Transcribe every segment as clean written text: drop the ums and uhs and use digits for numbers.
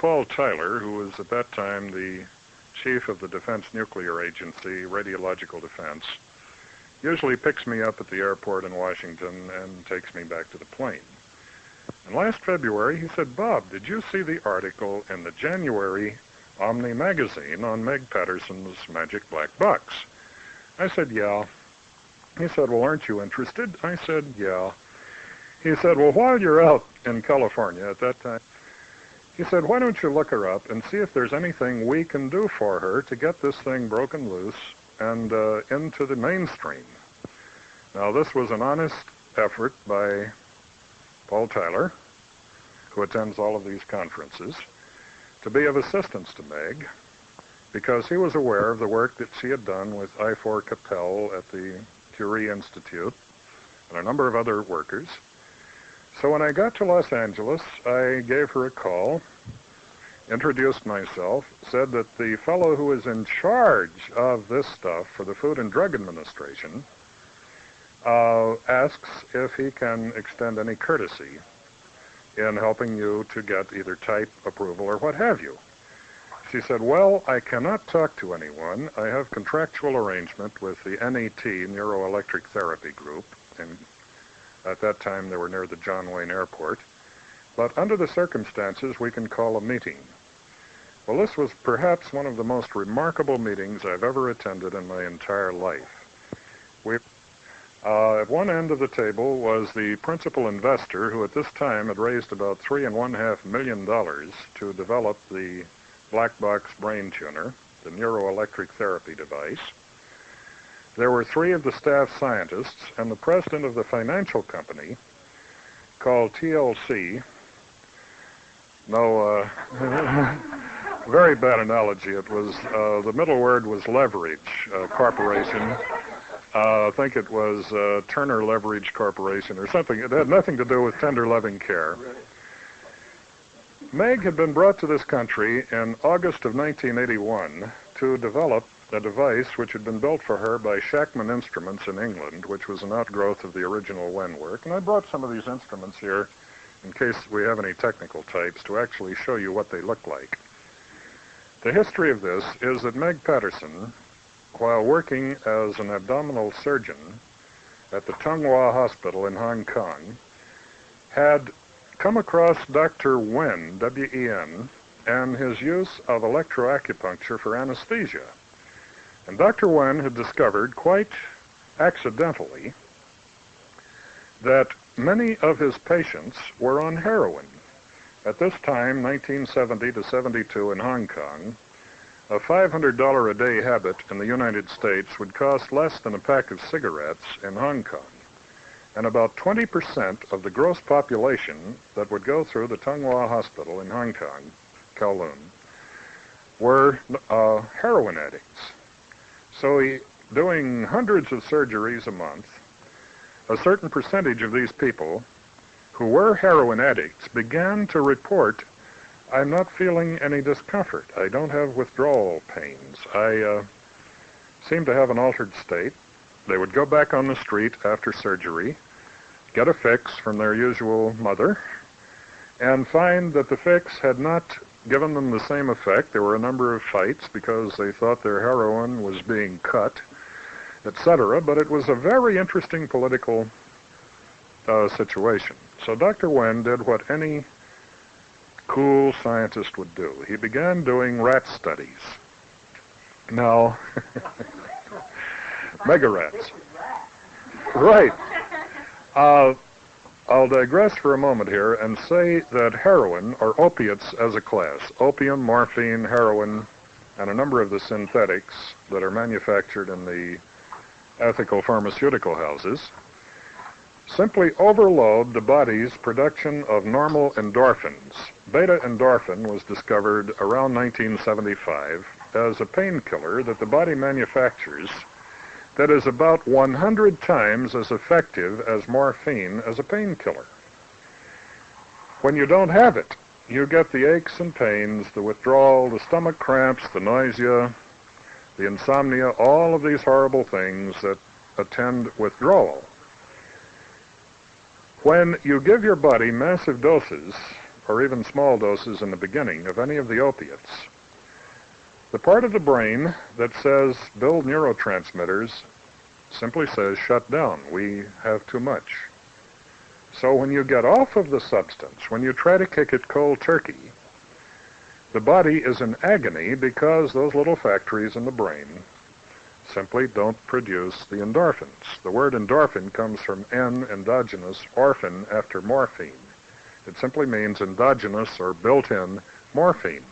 Paul Tyler, who was at that time the chief of the Defense Nuclear Agency, Radiological Defense, usually picks me up at the airport in Washington and takes me back to the plane. And last February, he said, "Bob, did you see the article in the January Omni magazine on Meg Patterson's Magic Black Box?" I said, "Yeah." He said, "Well, aren't you interested?" I said, "Yeah." He said, "Well, while you're out in California at that time," he said, "why don't you look her up and see if there's anything we can do for her to get this thing broken loose and into the mainstream." Now, this was an honest effort by Paul Tyler, who attends all of these conferences, to be of assistance to Meg, because he was aware of the work that she had done with I4 Capel at the Curie Institute and a number of other workers. So when I got to Los Angeles, I gave her a call, introduced myself, said that the fellow who is in charge of this stuff for the Food and Drug Administration asks if he can extend any courtesy in helping you to get either type approval or what have you. She said, "Well, I cannot talk to anyone. I have contractual arrangement with the NET, Neuroelectric Therapy Group, and at that time they were near the John Wayne Airport. But under the circumstances, we can call a meeting." Well, this was perhaps one of the most remarkable meetings I've ever attended in my entire life. At one end of the table was the principal investor, who at this time had raised about $3.5 million to develop the black box brain tuner, the neuroelectric therapy device. There were three of the staff scientists and the president of the financial company called TLC. No, very bad analogy. It was, the middle word was leverage corporation. I think it was Turner Leverage Corporation or something. It had nothing to do with tender loving care. Meg had been brought to this country in August of 1981 to develop a device which had been built for her by Shackman Instruments in England, which was an outgrowth of the original Wen work. And I brought some of these instruments here in case we have any technical types to actually show you what they look like. The history of this is that Meg Patterson, while working as an abdominal surgeon at the Tung Hua Hospital in Hong Kong, had come across Dr. Wen, W-E-N, and his use of electroacupuncture for anesthesia. And Dr. Wen had discovered, quite accidentally, that many of his patients were on heroin. At this time, 1970 to 72 in Hong Kong, a $500 a day habit in the United States would cost less than a pack of cigarettes in Hong Kong. And about 20% of the gross population that would go through the Tung Hua Hospital in Hong Kong, Kowloon, were heroin addicts. So doing hundreds of surgeries a month, a certain percentage of these people who were heroin addicts began to report, "I'm not feeling any discomfort. I don't have withdrawal pains. I seem to have an altered state." They would go back on the street after surgery, get a fix from their usual mother, and find that the fix had not given them the same effect. There were a number of fights because they thought their heroin was being cut, etc. But it was a very interesting political situation. So Dr. Wen did what any cool scientist would do. He began doing rat studies. Now, mega rats. Right. I'll digress for a moment here and say that heroin, or opiates as a class, opium, morphine, heroin, and a number of the synthetics that are manufactured in the ethical pharmaceutical houses, simply overload the body's production of normal endorphins. Beta endorphin was discovered around 1975 as a painkiller that the body manufactures that is about 100 times as effective as morphine as a painkiller. When you don't have it, you get the aches and pains, the withdrawal, the stomach cramps, the nausea, the insomnia, all of these horrible things that attend withdrawal. When you give your body massive doses, or even small doses in the beginning of any of the opiates, the part of the brain that says build neurotransmitters simply says shut down. We have too much. So when you get off of the substance, when you try to kick it cold turkey, the body is in agony because those little factories in the brain simply don't produce the endorphins. The word endorphin comes from endogenous, orphan after morphine. It simply means endogenous or built-in morphine.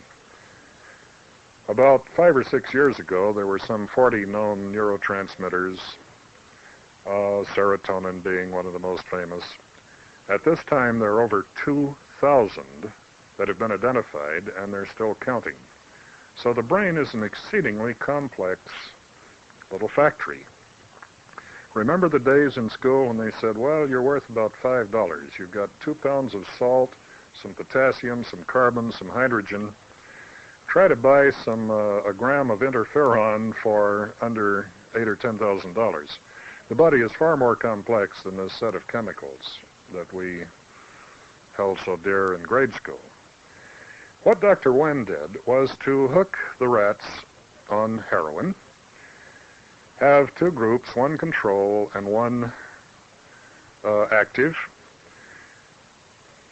About 5 or 6 years ago, there were some 40 known neurotransmitters, serotonin being one of the most famous. At this time, there are over 2,000 that have been identified, and they're still counting. So the brain is an exceedingly complex little factory. Remember the days in school when they said, well, you're worth about $5. You've got 2 pounds of salt, some potassium, some carbon, some hydrogen. Try to buy a gram of interferon for under $8,000 or $10,000. The body is far more complex than this set of chemicals that we held so dear in grade school. What Dr. Wen did was to hook the rats on heroin, have 2 groups, one control and one active.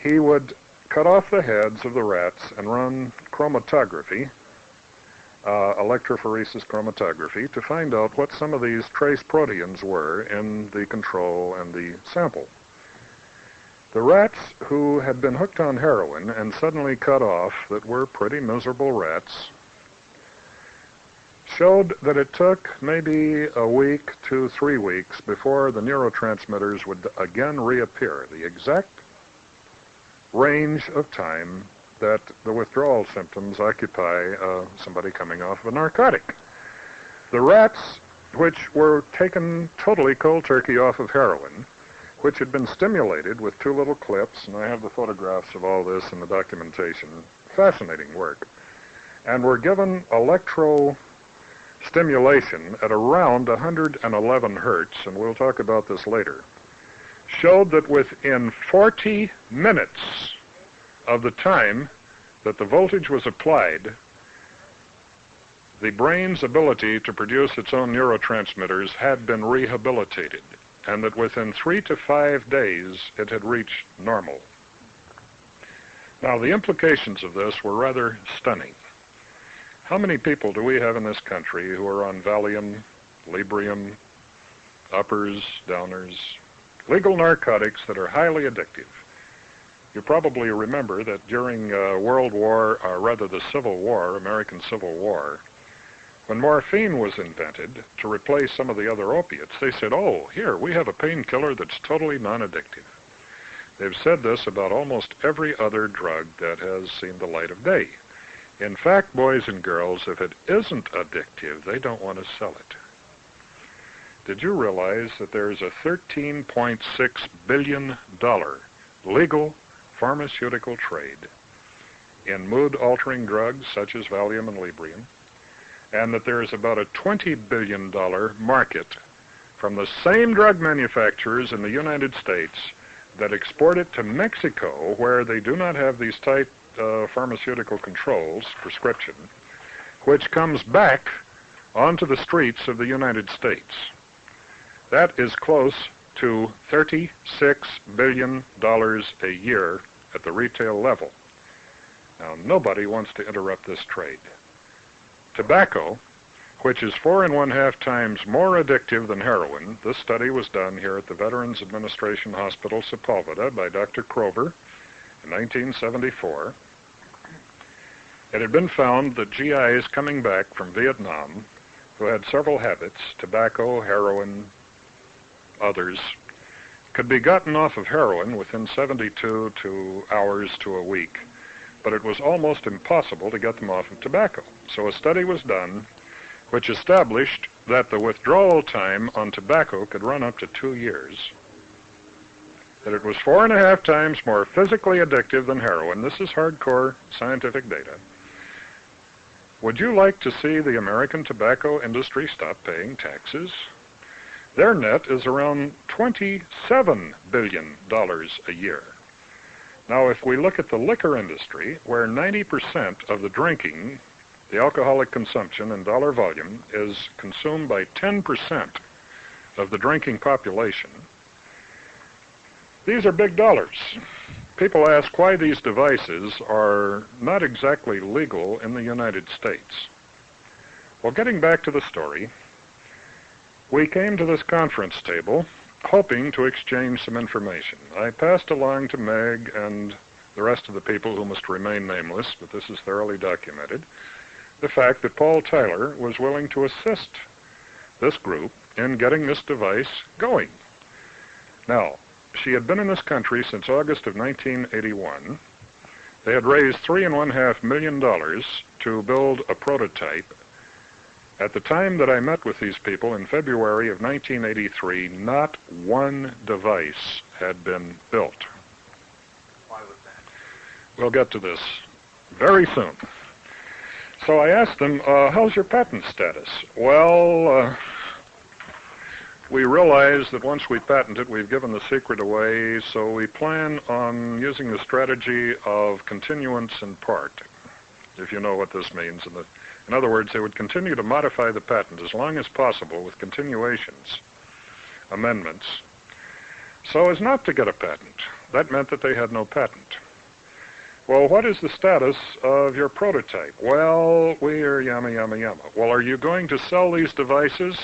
He would cut off the heads of the rats and run chromatography, electrophoresis chromatography, to find out what some of these trace proteins were in the control and the sample. The rats who had been hooked on heroin and suddenly cut off, that were pretty miserable rats, showed that it took maybe a week to 3 weeks before the neurotransmitters would again reappear, the exact range of time that the withdrawal symptoms occupy somebody coming off of a narcotic. The rats, which were taken totally cold turkey off of heroin, which had been stimulated with 2 little clips, and I have the photographs of all this in the documentation, fascinating work, and were given electro-stimulation at around 111 hertz, and we'll talk about this later, showed that within 40 minutes of the time that the voltage was applied, the brain's ability to produce its own neurotransmitters had been rehabilitated, and that within 3 to 5 days it had reached normal. Now, the implications of this were rather stunning. How many people do we have in this country who are on Valium, Librium, uppers, downers, legal narcotics that are highly addictive? You probably remember that during the Civil War, American Civil War, when morphine was invented to replace some of the other opiates, they said, oh, here, we have a painkiller that's totally non-addictive. They've said this about almost every other drug that has seen the light of day. In fact, boys and girls, if it isn't addictive, they don't want to sell it. Did you realize that there's a $13.6 billion legal pharmaceutical trade in mood-altering drugs such as Valium and Librium, and that there is about a $20 billion market from the same drug manufacturers in the United States that export it to Mexico, where they do not have these tight pharmaceutical controls, prescription, which comes back onto the streets of the United States. That is close to $36 billion a year at the retail level. Now, nobody wants to interrupt this trade. Tobacco, which is 4.5 times more addictive than heroin. This study was done here at the Veterans Administration Hospital, Sepulveda, by Dr. Krover in 1974. It had been found that GIs coming back from Vietnam, who had several habits, tobacco, heroin, others, could be gotten off of heroin within 72 hours to a week, but it was almost impossible to get them off of tobacco. So a study was done which established that the withdrawal time on tobacco could run up to 2 years, that it was 4.5 times more physically addictive than heroin. This is hardcore scientific data. Would you like to see the American tobacco industry stop paying taxes? Their net is around $27 billion a year. Now, if we look at the liquor industry, where 90% of the drinking, the alcoholic consumption in dollar volume, is consumed by 10% of the drinking population, these are big dollars. People ask why these devices are not exactly legal in the United States. Well, getting back to the story, we came to this conference table hoping to exchange some information. I passed along to Meg and the rest of the people who must remain nameless, but this is thoroughly documented, the fact that Paul Tyler was willing to assist this group in getting this device going. Now, she had been in this country since August of 1981. They had raised $3.5 million to build a prototype. At the time that I met with these people in February of 1983, not one device had been built. Why was that? We'll get to this very soon. So I asked them, how's your patent status? Well, we realize that once we patent it, we've given the secret away, so we plan on using the strategy of continuance in part, if you know what this means. In other words, they would continue to modify the patent as long as possible with continuations, amendments, so as not to get a patent. That meant that they had no patent. Well, what is the status of your prototype? Well, we are yama, yama, yama. Well, are you going to sell these devices?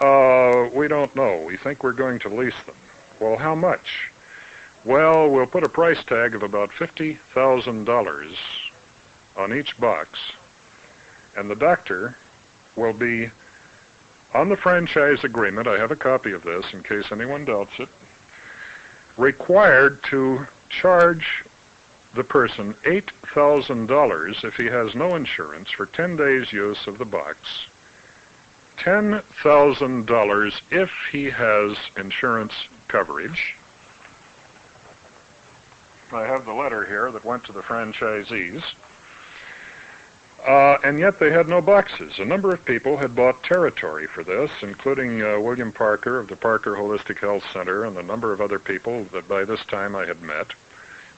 We don't know. We think we're going to lease them. Well, how much? Well, we'll put a price tag of about $50,000 on each box, and the doctor will be on the franchise agreement, I have a copy of this in case anyone doubts it, required to charge the person $8,000 if he has no insurance for 10 days use of the box, $10,000 if he has insurance coverage. I have the letter here that went to the franchisees. And yet they had no boxes. A number of people had bought territory for this, including William Parker of the Parker Holistic Health Center and a number of other people that by this time I had met.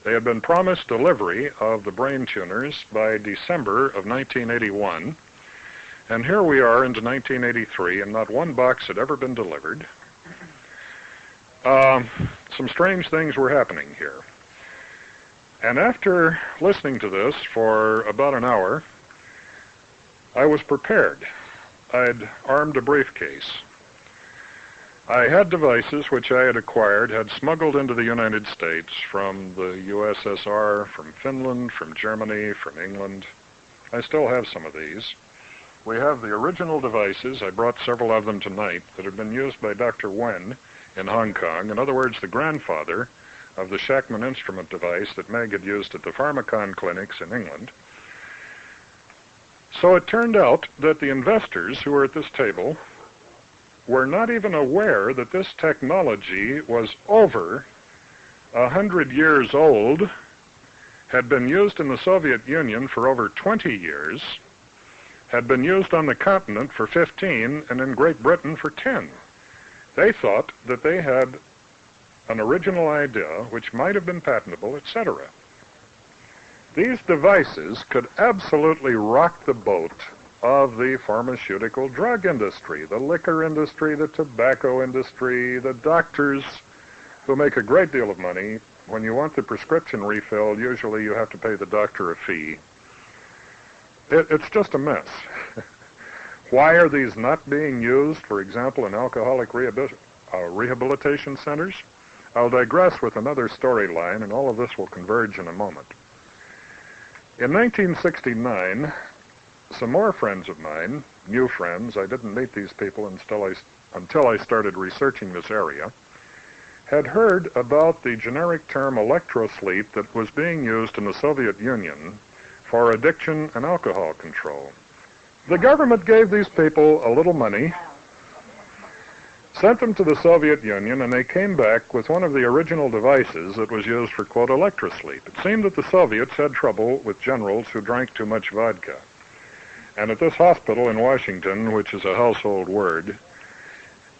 They had been promised delivery of the brain tuners by December of 1981. And here we are into 1983, and not one box had ever been delivered. Some strange things were happening here. And after listening to this for about an hour, I was prepared. I'd armed a briefcase. I had devices which I had acquired, had smuggled into the United States from the USSR, from Finland, from Germany, from England. I still have some of these. We have the original devices. I brought several of them tonight that had been used by Dr. Wen in Hong Kong. In other words, the grandfather of the Shackman instrument device that Meg had used at the Pharmacon clinics in England. So it turned out that the investors who were at this table were not even aware that this technology was over 100 years old, had been used in the Soviet Union for over 20 years, had been used on the continent for 15, and in Great Britain for 10. They thought that they had an original idea which might have been patentable, etc. These devices could absolutely rock the boat of the pharmaceutical drug industry, the liquor industry, the tobacco industry, the doctors who make a great deal of money. When you want the prescription refilled, usually you have to pay the doctor a fee. It's just a mess. Why are these not being used, for example, in alcoholic rehabilitation centers? I'll digress with another storyline, and all of this will converge in a moment. In 1969, some more friends of mine, new friends, I didn't meet these people until I started researching this area, had heard about the generic term electrosleep that was being used in the Soviet Union for addiction and alcohol control. The government gave these people a little money, sent them to the Soviet Union, and they came back with one of the original devices that was used for, quote, electrosleep. It seemed that the Soviets had trouble with generals who drank too much vodka. And at this hospital in Washington, which is a household word,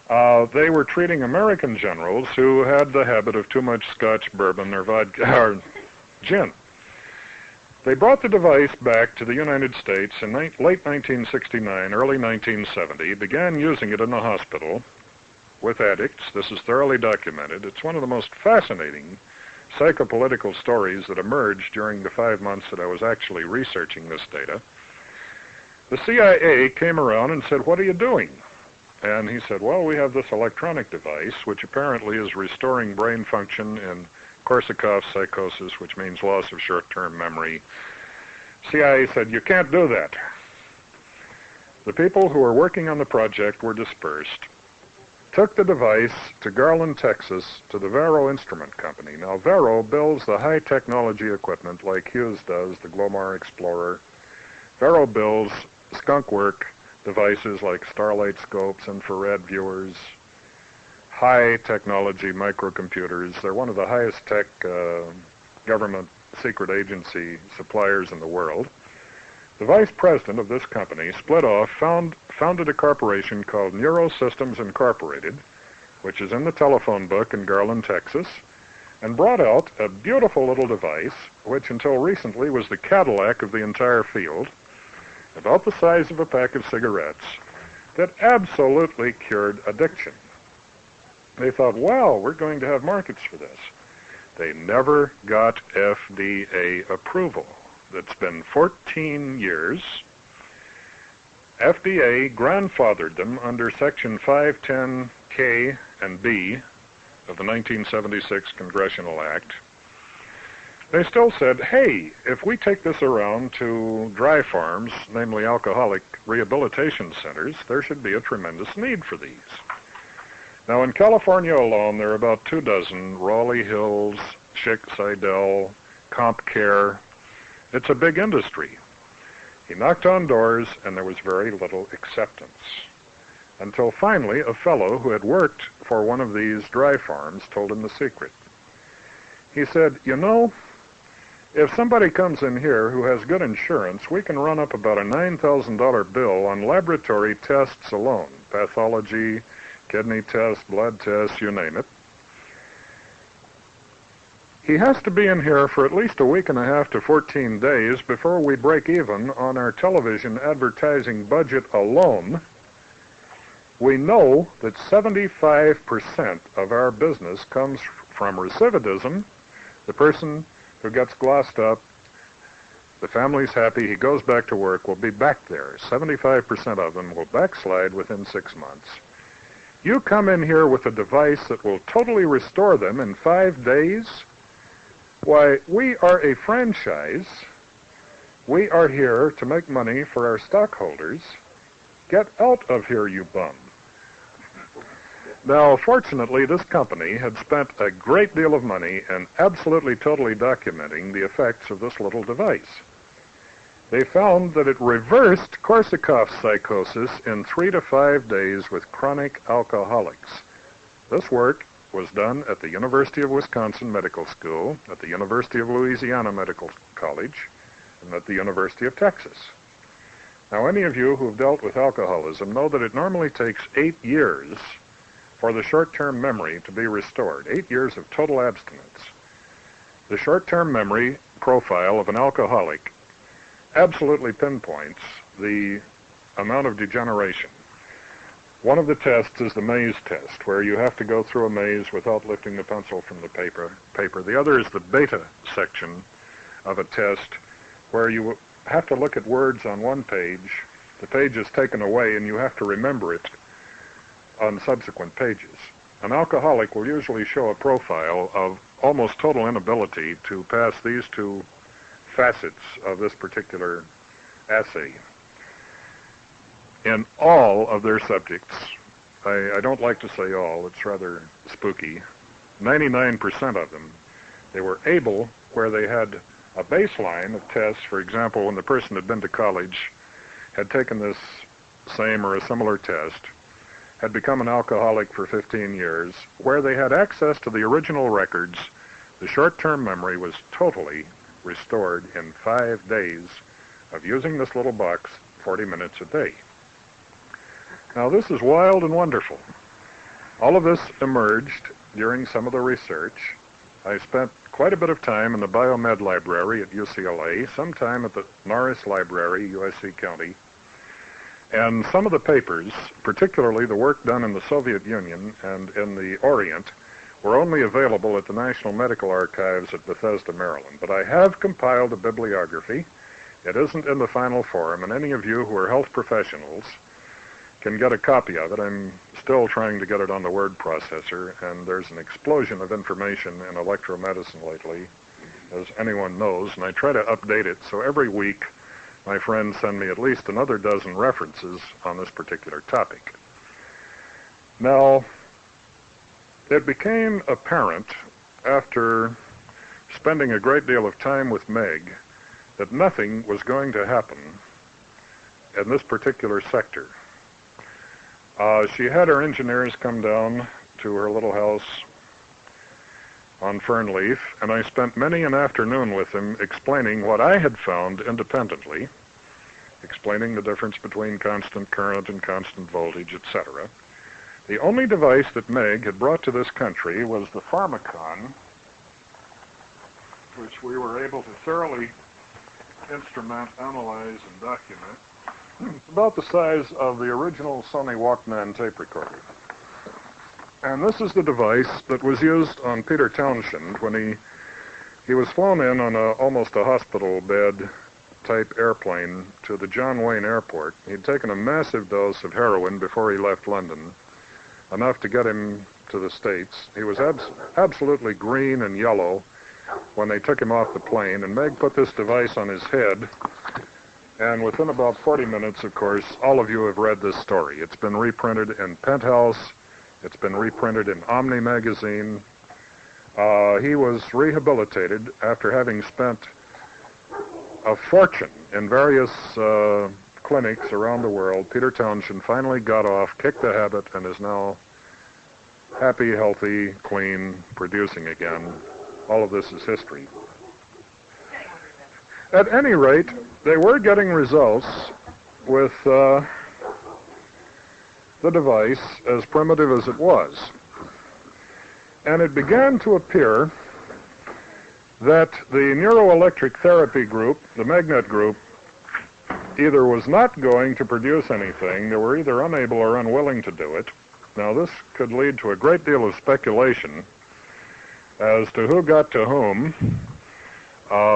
They were treating American generals who had the habit of too much Scotch bourbon or vodka or gin. They brought the device back to the United States in late 1969, early 1970, began using it in the hospital with addicts. This is thoroughly documented. It's one of the most fascinating psychopolitical stories that emerged during the 5 months that I was actually researching this data. The CIA came around and said, "What are you doing?" And he said, "Well, we have this electronic device, which apparently is restoring brain function in Korsakoff psychosis, which means loss of short-term memory." CIA said, "You can't do that." The people who were working on the project were dispersed, took the device to Garland, Texas, to the Vero Instrument Company. Now, Vero builds the high-technology equipment like Hughes does, the Glomar Explorer. Vero builds skunkwork devices like starlight scopes, infrared viewers, high-technology microcomputers. They're one of the highest-tech government secret agency suppliers in the world. The vice president of this company split off, founded a corporation called Neurosystems Incorporated, which is in the telephone book in Garland, Texas, and brought out a beautiful little device, which until recently was the Cadillac of the entire field, about the size of a pack of cigarettes, that absolutely cured addiction. They thought, wow, we're going to have markets for this. They never got FDA approval. It's been 14 years. FDA grandfathered them under Section 510K and B of the 1976 Congressional Act. They still said, hey, if we take this around to dry farms, namely alcoholic rehabilitation centers, there should be a tremendous need for these. Now, in California alone, there are about 24, Raleigh Hills, Schick, Seidel, CompCare. It's a big industry. He knocked on doors, and there was very little acceptance. Until finally, a fellow who had worked for one of these dry farms told him the secret. He said, you know, if somebody comes in here who has good insurance, we can run up about a $9,000 bill on laboratory tests alone, pathology, kidney tests, blood tests, you name it. He has to be in here for at least a week and a half to 14 days before we break even on our television advertising budget alone. We know that 75% of our business comes from recidivism. The person who gets glossed up, the family's happy, he goes back to work, will be back there. 75% of them will backslide within 6 months. You come in here with a device that will totally restore them in 5 days. Why, we are a franchise. We are here to make money for our stockholders. Get out of here, you bum. Now, fortunately, this company had spent a great deal of money in absolutely totally documenting the effects of this little device. They found that it reversed Korsakoff psychosis in 3 to 5 days with chronic alcoholics. This work was done at the University of Wisconsin Medical School, at the University of Louisiana Medical College, and at the University of Texas. Now, any of you who have dealt with alcoholism know that it normally takes 8 years for the short-term memory to be restored, 8 years of total abstinence. The short-term memory profile of an alcoholic absolutely pinpoints the amount of degeneration. One of the tests is the maze test, where you have to go through a maze without lifting the pencil from the paper. The other is the beta section of a test, where you have to look at words on one page, the page is taken away, and you have to remember it on subsequent pages. An alcoholic will usually show a profile of almost total inability to pass these two facets of this particular assay in all of their subjects. I don't like to say all, it's rather spooky. 99% of them, they were able, where they had a baseline of tests, for example, when the person had been to college, had taken this same or a similar test, had become an alcoholic for 15 years, where they had access to the original records, the short-term memory was totally restored in 5 days of using this little box 40 minutes a day. Now, this is wild and wonderful. All of this emerged during some of the research. I spent quite a bit of time in the Biomed Library at UCLA, some time at the Norris Library, USC County, and some of the papers, particularly the work done in the Soviet Union and in the Orient, were only available at the National Medical Archives at Bethesda, Maryland. But I have compiled a bibliography. It isn't in the final form, and any of you who are health professionals can get a copy of it. I'm still trying to get it on the word processor, and there's an explosion of information in electromedicine lately, as anyone knows, and I try to update it. So every week, my friends send me at least another dozen references on this particular topic. Now, it became apparent after spending a great deal of time with Meg that nothing was going to happen in this particular sector. She had her engineers come down to her little house on Fernleaf, and I spent many an afternoon with them explaining what I had found independently, explaining the difference between constant current and constant voltage, etc. The only device that Meg had brought to this country was the Pharmacon, which we were able to thoroughly instrument, analyze, and document. It's about the size of the original Sony Walkman tape recorder. And this is the device that was used on Peter Townshend when he was flown in on almost a hospital bed type airplane to the John Wayne Airport. He'd taken a massive dose of heroin before he left London, enough to get him to the States. He was absolutely green and yellow when they took him off the plane, and Meg put this device on his head. And within about 40 minutes, of course, all of you have read this story. It's been reprinted in Penthouse. It's been reprinted in Omni magazine. He was rehabilitated after having spent a fortune in various clinics around the world. Peter Townshend finally got off, kicked the habit, and is now happy, healthy, clean, producing again. All of this is history. At any rate, they were getting results with the device, as primitive as it was. And it began to appear that the neuroelectric therapy group, the magnet group, either was not going to produce anything, they were either unable or unwilling to do it. Now, this could lead to a great deal of speculation as to who got to whom,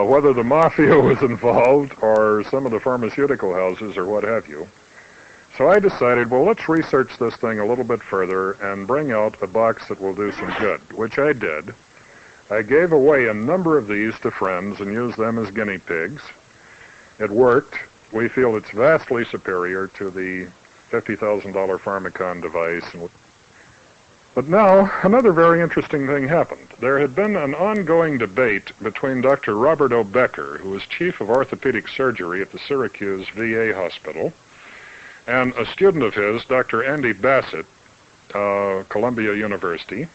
whether the mafia was involved or some of the pharmaceutical houses or what have you. So I decided, well, let's research this thing a little bit further and bring out a box that will do some good, which I did. I gave away a number of these to friends and used them as guinea pigs. It worked. We feel it's vastly superior to the $50,000 Pharmacon device. But now, another very interesting thing happened. There had been an ongoing debate between Dr. Robert O. Becker, who was chief of orthopedic surgery at the Syracuse VA hospital, and a student of his, Dr. Andy Bassett, Columbia University,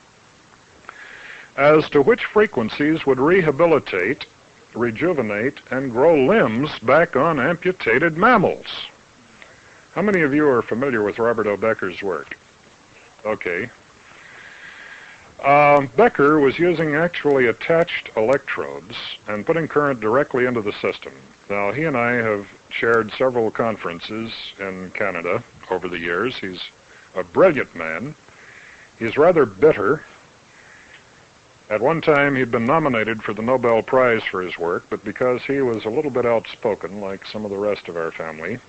as to which frequencies would rehabilitate, rejuvenate, and grow limbs back on amputated mammals. How many of you are familiar with Robert O. Becker's work? Okay. Becker was using actually attached electrodes and putting current directly into the system. Now, he and I have shared several conferences in Canada over the years. He's a brilliant man. He's rather bitter. At one time, he'd been nominated for the Nobel Prize for his work, but because he was a little bit outspoken, like some of the rest of our family,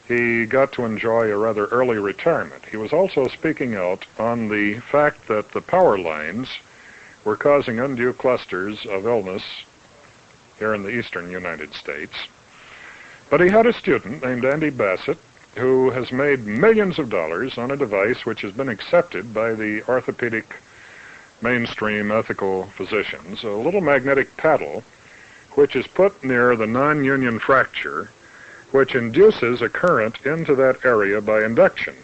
he got to enjoy a rather early retirement. He was also speaking out on the fact that the power lines were causing undue clusters of illness here in the eastern United States. But he had a student named Andy Bassett who has made millions of dollars on a device which has been accepted by the orthopedic mainstream ethical physicians, a little magnetic paddle which is put near the non-union fracture, which induces a current into that area by induction.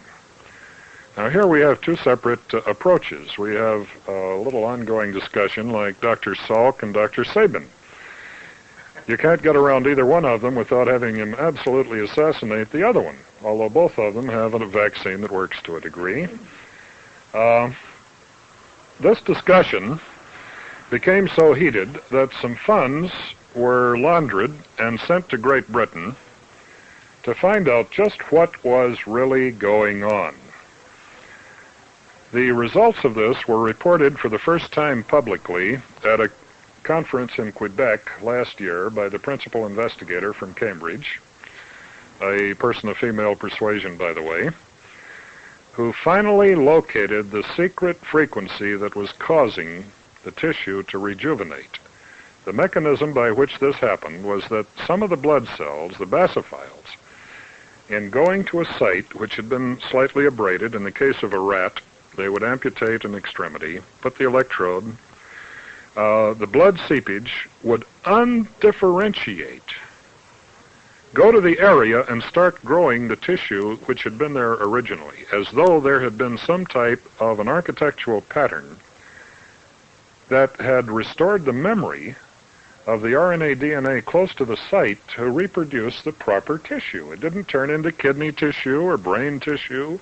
Now, here we have two separate approaches. We have a little ongoing discussion like Dr. Salk and Dr. Sabin. You can't get around either one of them without having him absolutely assassinate the other one. although both of them have a vaccine that works to a degree. This discussion became so heated that some funds were laundered and sent to Great Britain to find out just what was really going on. The results of this were reported for the first time publicly at a conference in Quebec last year by the principal investigator from Cambridge, a person of female persuasion, by the way, who finally located the secret frequency that was causing the tissue to rejuvenate. The mechanism by which this happened was that some of the blood cells, the basophiles, in going to a site which had been slightly abraded, in the case of a rat, they would amputate an extremity, put the electrode, the blood seepage would undifferentiate, go to the area and start growing the tissue which had been there originally, as though there had been some type of an architectural pattern that had restored the memory of the RNA DNA close to the site to reproduce the proper tissue. It didn't turn into kidney tissue or brain tissue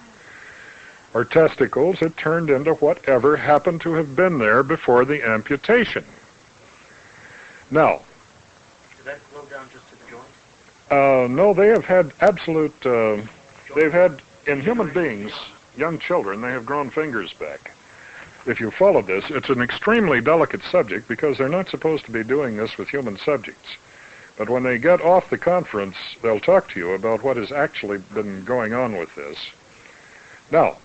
or testicles. It turned into whatever happened to have been there before the amputation. Now, did that flow down just to the joint? No, they have had absolute, they've had, in human beings, young children, they have grown fingers back. If you follow this, it's an extremely delicate subject because they're not supposed to be doing this with human subjects. But when they get off the conference, they'll talk to you about what has actually been going on with this. Now,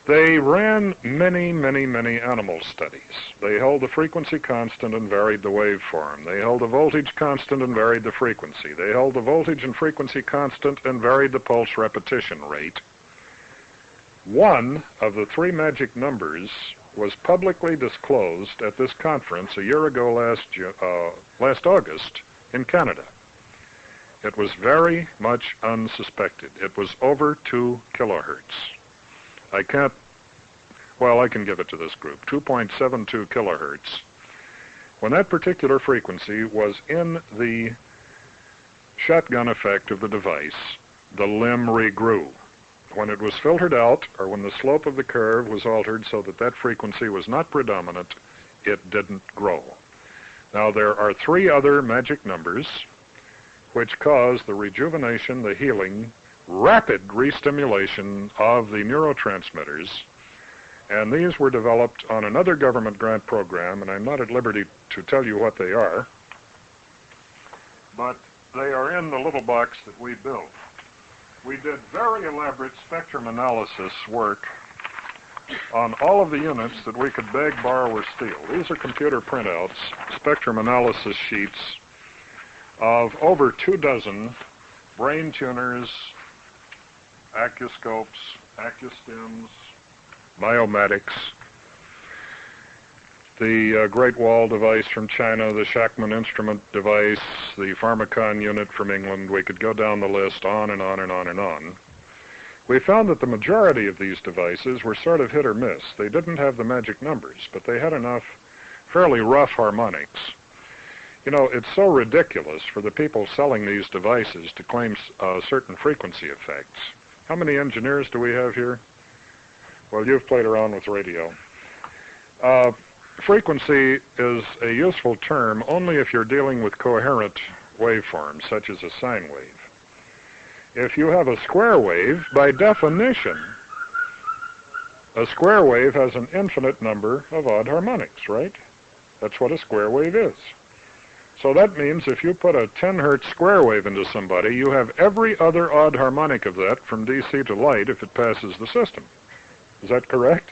they ran many, many, many animal studies. They held the frequency constant and varied the waveform. They held the voltage constant and varied the frequency. They held the voltage and frequency constant and varied the pulse repetition rate. One of the three magic numbers was publicly disclosed at this conference a year ago last August in Canada. It was very much unsuspected. It was over 2 kilohertz. I can give it to this group, 2.72 kilohertz. When that particular frequency was in the shotgun effect of the device, the limb regrew. When it was filtered out, or when the slope of the curve was altered so that that frequency was not predominant, it didn't grow. Now, there are 3 other magic numbers which cause the rejuvenation, the healing, rapid restimulation of the neurotransmitters, and these were developed on another government grant program, and I'm not at liberty to tell you what they are, but they are in the little box that we built. We did very elaborate spectrum analysis work on all of the units that we could beg, borrow, or steal. These are computer printouts, spectrum analysis sheets of over 24 brain tuners, acuscopes, acustims, biomatics, the Great Wall device from China, the Shackman instrument device, the Pharmacon unit from England. We could go down the list on and on and on and on. We found that the majority of these devices were sort of hit or miss. They didn't have the magic numbers, but they had enough fairly rough harmonics. You know, it's so ridiculous for the people selling these devices to claim certain frequency effects. How many engineers do we have here? Well, you've played around with radio. Frequency is a useful term only if you're dealing with coherent waveforms, such as a sine wave. If you have a square wave, by definition, a square wave has an infinite number of odd harmonics, right? That's what a square wave is. So that means if you put a 10 hertz square wave into somebody, you have every other odd harmonic of that from DC to light if it passes the system. Is that correct?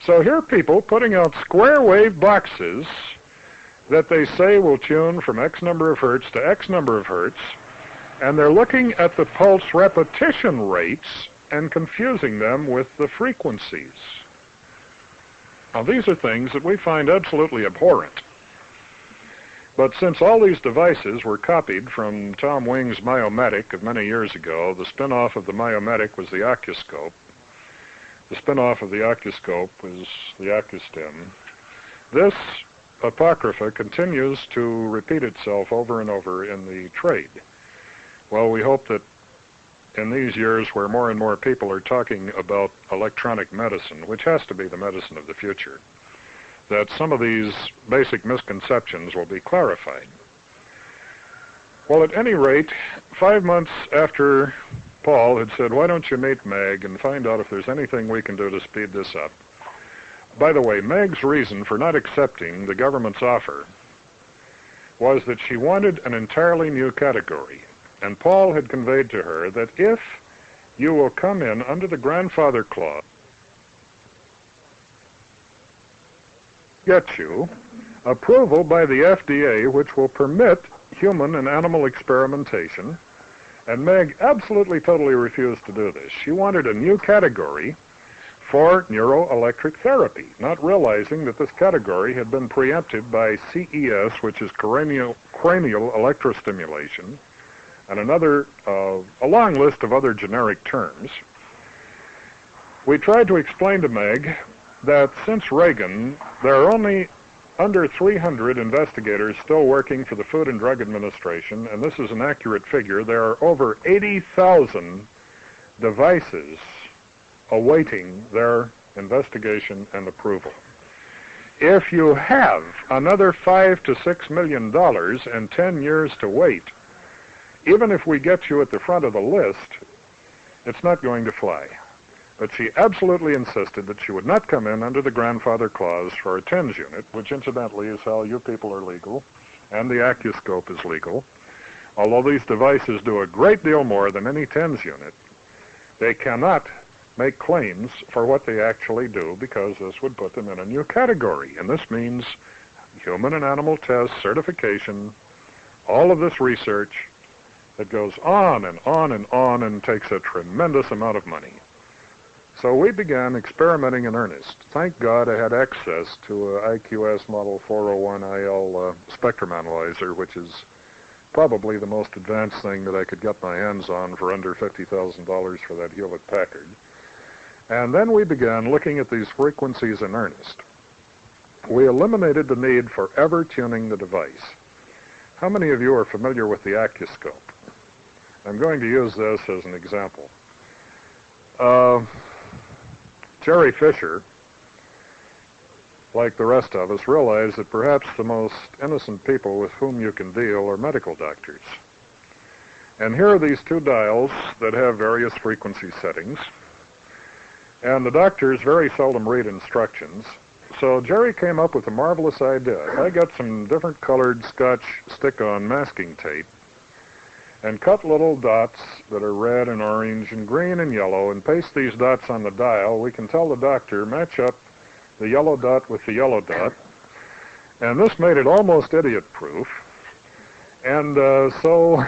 So here are people putting out square wave boxes that they say will tune from X number of hertz to X number of hertz, and they're looking at the pulse repetition rates and confusing them with the frequencies. Now, these are things that we find absolutely abhorrent. But since all these devices were copied from Tom Wing's Myomatic of many years ago, the spin-off of the Myomatic was the Acuscope. The spin-off of the Acuscope was the Acustim. This apocrypha continues to repeat itself over and over in the trade. Well, we hope that in these years where more and more people are talking about electronic medicine, which has to be the medicine of the future, that some of these basic misconceptions will be clarified. Well, at any rate, 5 months after Paul had said, why don't you meet Meg and find out if there's anything we can do to speed this up? By the way, Meg's reason for not accepting the government's offer was that she wanted an entirely new category. And Paul had conveyed to her that if you will come in under the grandfather clause, get you approval by the FDA, which will permit human and animal experimentation. And Meg absolutely totally refused to do this. She wanted a new category for neuroelectric therapy, not realizing that this category had been preempted by CES, which is cranial electrostimulation, and a long list of other generic terms. We tried to explain to Meg that since Reagan, there are only under 300 investigators still working for the Food and Drug Administration, and this is an accurate figure. There are over 80,000 devices awaiting their investigation and approval. If you have another $5 to $6 million and 10 years to wait, even if we get you at the front of the list, it's not going to fly. But she absolutely insisted that she would not come in under the grandfather clause for a TENS unit, which incidentally is how you people are legal, and the Acuscope is legal. Although these devices do a great deal more than any TENS unit, they cannot make claims for what they actually do because this would put them in a new category. And this means human and animal tests, certification, all of this research that goes on and on and on and takes a tremendous amount of money. So we began experimenting in earnest. Thank God I had access to a IQS Model 401IL spectrum analyzer, which is probably the most advanced thing that I could get my hands on for under $50,000 for that Hewlett-Packard. And then we began looking at these frequencies in earnest. We eliminated the need for ever tuning the device. How many of you are familiar with the Acuscope? I'm going to use this as an example. Jerry Fisher, like the rest of us, realized that perhaps the most innocent people with whom you can deal are medical doctors. And here are these two dials that have various frequency settings. And the doctors very seldom read instructions. So Jerry came up with a marvelous idea. I got some different colored Scotch stick-on masking tape and cut little dots that are red and orange and green and yellow and paste these dots on the dial. We can tell the doctor, match up the yellow dot with the yellow dot. And this made it almost idiot-proof. And so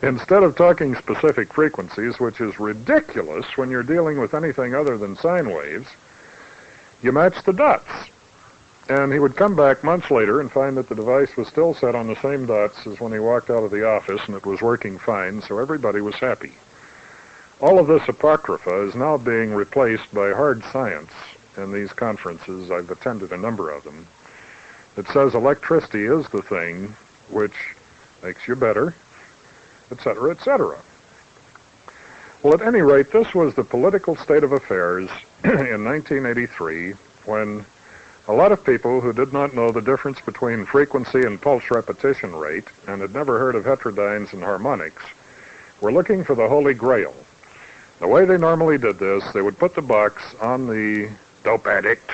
instead of talking specific frequencies, which is ridiculous when you're dealing with anything other than sine waves, you match the dots. And he would come back months later and find that the device was still set on the same dots as when he walked out of the office, and it was working fine, so everybody was happy. All of this apocrypha is now being replaced by hard science in these conferences. I've attended a number of them. It says electricity is the thing which makes you better, etc., etc. Well, at any rate, this was the political state of affairs in 1983 when a lot of people who did not know the difference between frequency and pulse repetition rate and had never heard of heterodynes and harmonics were looking for the Holy Grail. The way they normally did this, they would put the box on the dope addict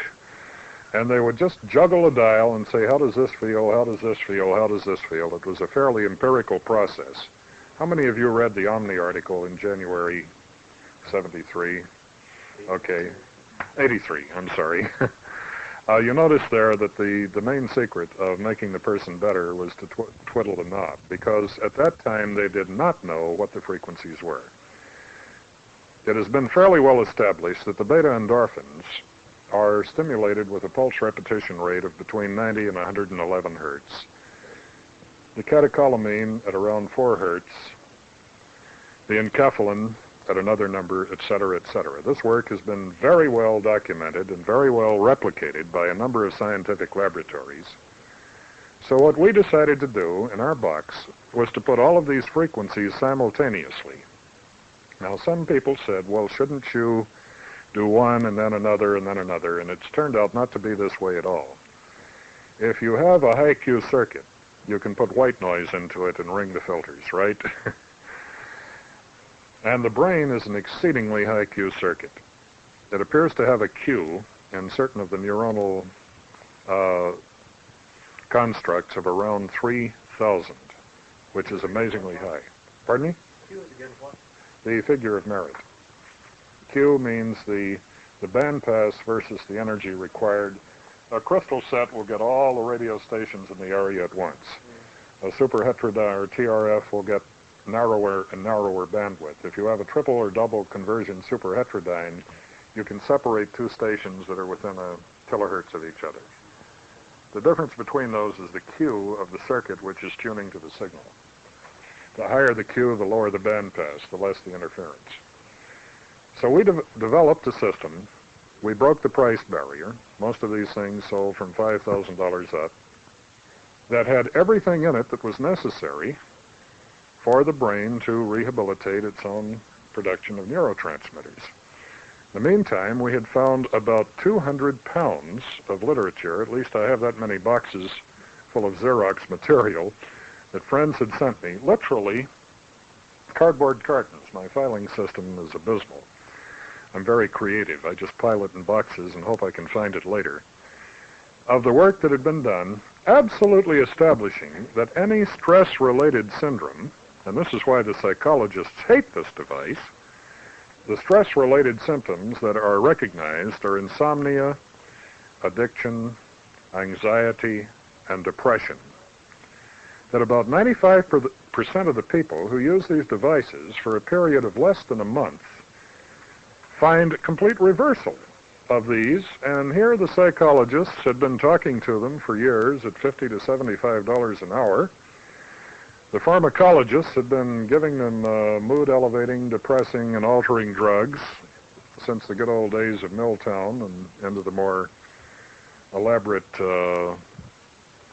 and they would just juggle a dial and say, how does this feel, how does this feel, how does this feel? It was a fairly empirical process. How many of you read the Omni article in January 73? Okay, 83, I'm sorry. You notice there that the main secret of making the person better was to twiddle the knob, because at that time they did not know what the frequencies were. It has been fairly well established that the beta endorphins are stimulated with a pulse repetition rate of between 90 and 111 hertz. The catecholamine at around 4 hertz, the enkephalin at another number, etc., etc. This work has been very well documented and very well replicated by a number of scientific laboratories. So what we decided to do in our box was to put all of these frequencies simultaneously. Now, some people said, well, shouldn't you do one and then another and then another? And it's turned out not to be this way at all. If you have a high Q circuit, you can put white noise into it and ring the filters, right? And the brain is an exceedingly high Q circuit. It appears to have a Q in certain of the neuronal constructs of around 3,000, which is amazingly high. Pardon me? Q is again what? The figure of merit. Q means the bandpass versus the energy required. A crystal set will get all the radio stations in the area at once. A superheterodyne or TRF will get narrower and narrower bandwidth. If you have a triple or double conversion superheterodyne, you can separate two stations that are within a kilohertz of each other. The difference between those is the Q of the circuit, which is tuning to the signal. The higher the Q, the lower the bandpass, the less the interference. So we developed a system. We broke the price barrier. Most of these things sold from $5,000 up. That had everything in it that was necessary for the brain to rehabilitate its own production of neurotransmitters. In the meantime, we had found about 200 pounds of literature, at least I have that many boxes full of Xerox material, that friends had sent me, literally cardboard cartons. My filing system is abysmal. I'm very creative. I just pile it in boxes and hope I can find it later. Of the work that had been done, absolutely establishing that any stress-related syndrome, and this is why the psychologists hate this device, the stress-related symptoms that are recognized are insomnia, addiction, anxiety, and depression. That about 95% of the people who use these devices for a period of less than a month find complete reversal of these, and here the psychologists had been talking to them for years at $50 to $75 an hour. The pharmacologists had been giving them mood-elevating, depressing, and altering drugs since the good old days of Milltown and into the more elaborate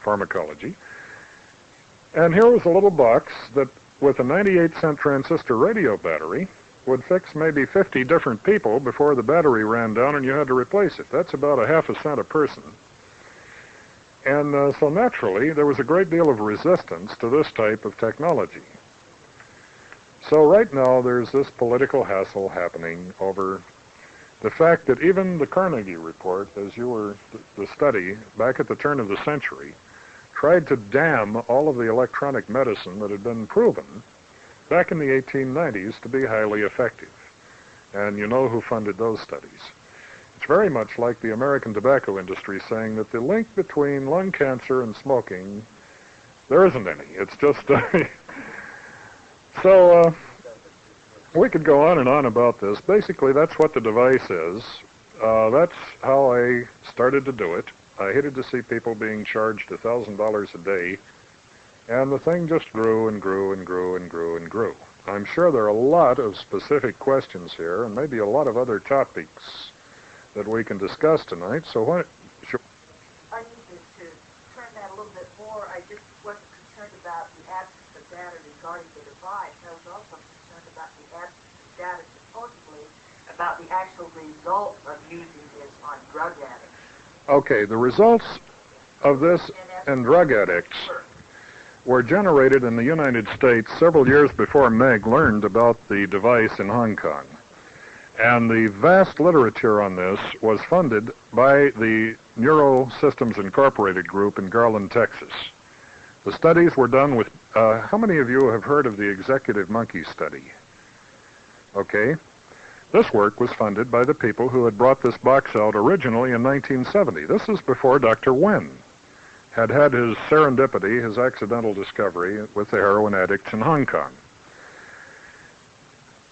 pharmacology. And here was a little box that, with a 98-cent transistor radio battery, would fix maybe 50 different people before the battery ran down and you had to replace it. That's about a half a cent a person. And so naturally, there was a great deal of resistance to this type of technology. So right now, there's this political hassle happening over the fact that even the Carnegie report, as you were the study back at the turn of the century, tried to damn all of the electronic medicine that had been proven back in the 1890s to be highly effective. And you know who funded those studies. It's very much like the American tobacco industry saying that the link between lung cancer and smoking, there isn't any. It's just... So we could go on and on about this. Basically, that's what the device is. That's how I started to do it. I hated to see people being charged $1,000 a day. And the thing just grew and grew and grew and grew and grew. I'm sure there are a lot of specific questions here, and maybe a lot of other topics that we can discuss tonight. So what? Sure. I need to turn that a little bit more. I just wasn't concerned about the absence of data regarding the device. I was also concerned about the absence of data, supposedly, about the actual results of using this on drug addicts. Okay, the results of this in drug addicts were generated in the United States several years before Meg learned about the device in Hong Kong. And the vast literature on this was funded by the Neurosystems Incorporated group in Garland, Texas. The studies were done with, how many of you have heard of the executive monkey study? Okay. This work was funded by the people who had brought this box out originally in 1970. This is before Dr. Wen had had his serendipity, his accidental discovery with the heroin addicts in Hong Kong.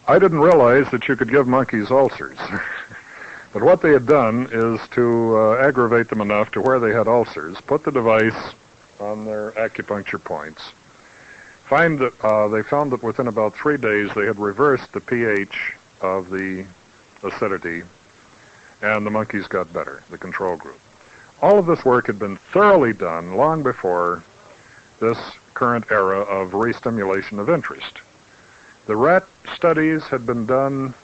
I didn't realize that you could give monkeys ulcers. But what they had done is to aggravate them enough to where they had ulcers, put the device on their acupuncture points. They found that within about 3 days they had reversed the pH of the acidity, and the monkeys got better, the control group. All of this work had been thoroughly done long before this current era of re-stimulation of interest. The rat studies had been done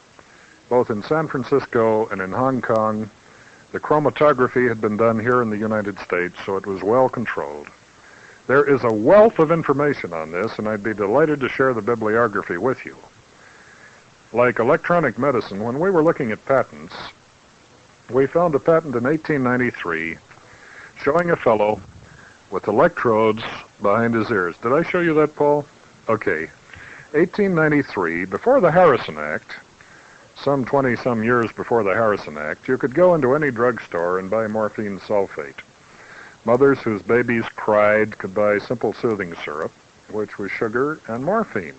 both in San Francisco and in Hong Kong. The chromatography had been done here in the United States, so it was well controlled. There is a wealth of information on this, and I'd be delighted to share the bibliography with you. Like electronic medicine, when we were looking at patents, we found a patent in 1893 showing a fellow with electrodes behind his ears. Did I show you that, Paul? Okay. 1893, before the Harrison Act, some 20-some years before the Harrison Act, you could go into any drugstore and buy morphine sulfate. Mothers whose babies cried could buy simple soothing syrup, which was sugar and morphine.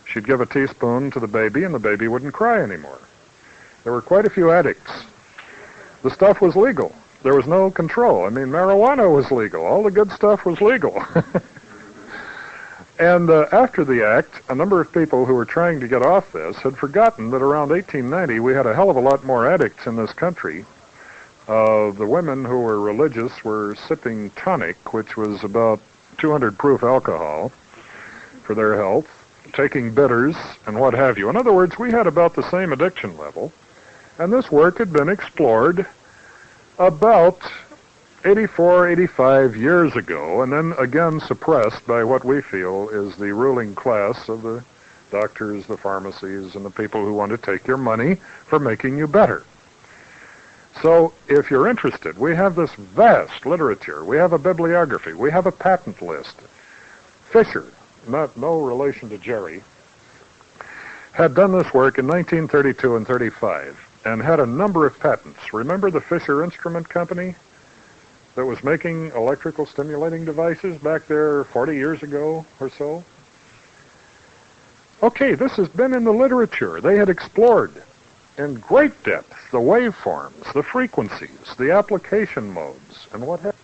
She'd give a teaspoon to the baby, and the baby wouldn't cry anymore. There were quite a few addicts. The stuff was legal. There was no control. I mean, marijuana was legal. All the good stuff was legal. And after the act, a number of people who were trying to get off this had forgotten that around 1890 we had a hell of a lot more addicts in this country. The women who were religious were sipping tonic, which was about 200 proof alcohol for their health, taking bitters and what have you. In other words, we had about the same addiction level, and this work had been explored about 84, 85 years ago, and then again suppressed by what we feel is the ruling class of the doctors, the pharmacies, and the people who want to take your money for making you better. So if you're interested, we have this vast literature. We have a bibliography. We have a patent list. Fisher, no relation to Jerry, had done this work in 1932 and 35 and had a number of patents. Remember the Fisher Instrument Company that was making electrical stimulating devices back there 40 years ago or so? Okay, this has been in the literature. They had explored in great depth the waveforms, the frequencies, the application modes, and what have you.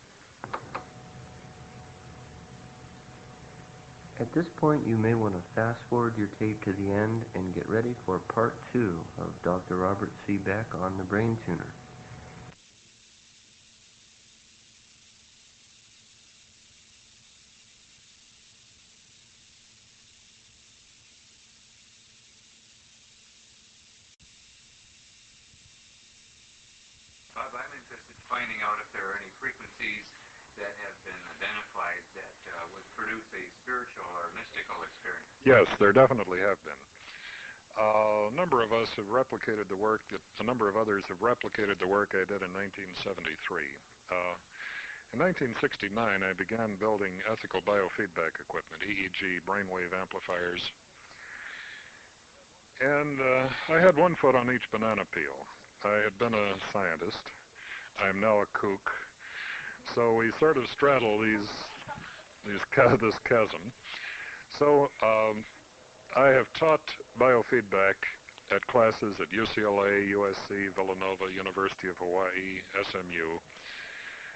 At this point, you may want to fast forward your tape to the end and get ready for part 2 of Dr. Robert C. Beck on the Brain Tuner. Bob, I'm interested in finding out if there are any frequencies that have been identified that would produce a spiritual or mystical experience. Yes, there definitely have been. A number of us have replicated the work a number of others have replicated the work I did in 1973. In 1969, I began building ethical biofeedback equipment, EEG brainwave amplifiers. And I had one foot on each banana peel. I had been a scientist. I'm now a kook. So we sort of straddle this chasm. So I have taught biofeedback at classes at UCLA, USC, Villanova, University of Hawaii, SMU.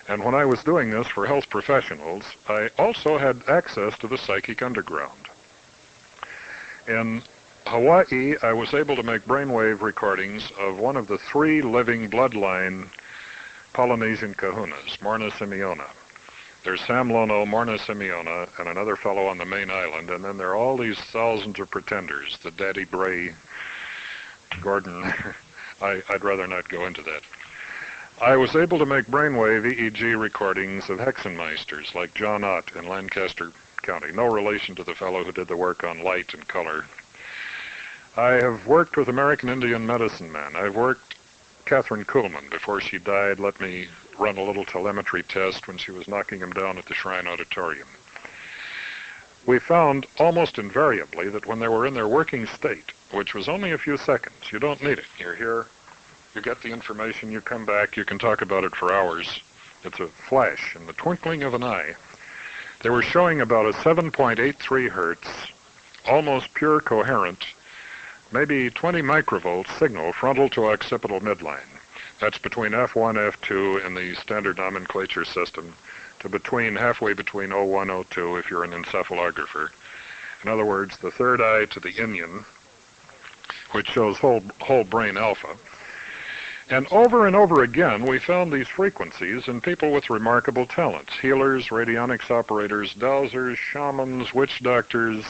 And when I was doing this for health professionals, I also had access to the psychic underground. In Hawaii, I was able to make brainwave recordings of one of the 3 living bloodline Polynesian kahunas, Morna Simeona. There's Sam Lono, Morna Simeona, and another fellow on the main island, and then there are all these thousands of pretenders, the Daddy Bray, Gordon. I'd rather not go into that. I was able to make brainwave EEG recordings of Hexenmeisters, like John Ott in Lancaster County, no relation to the fellow who did the work on light and color. I have worked with American Indian medicine men. I've worked Catherine Kuhlman, before she died, let me run a little telemetry test when she was knocking him down at the Shrine Auditorium. We found almost invariably that when they were in their working state, which was only a few seconds, you don't need it. You're here, you get the information, you come back, you can talk about it for hours. It's a flash in the twinkling of an eye. They were showing about a 7.83 hertz, almost pure coherent, maybe 20 microvolt signal frontal to occipital midline. That's between F1, F2 in the standard nomenclature system to halfway between O1, O2 if you're an encephalographer. In other words, the third eye to the inion, which shows whole brain alpha. And over again, we found these frequencies in people with remarkable talents: healers, radionics operators, dowsers, shamans, witch doctors,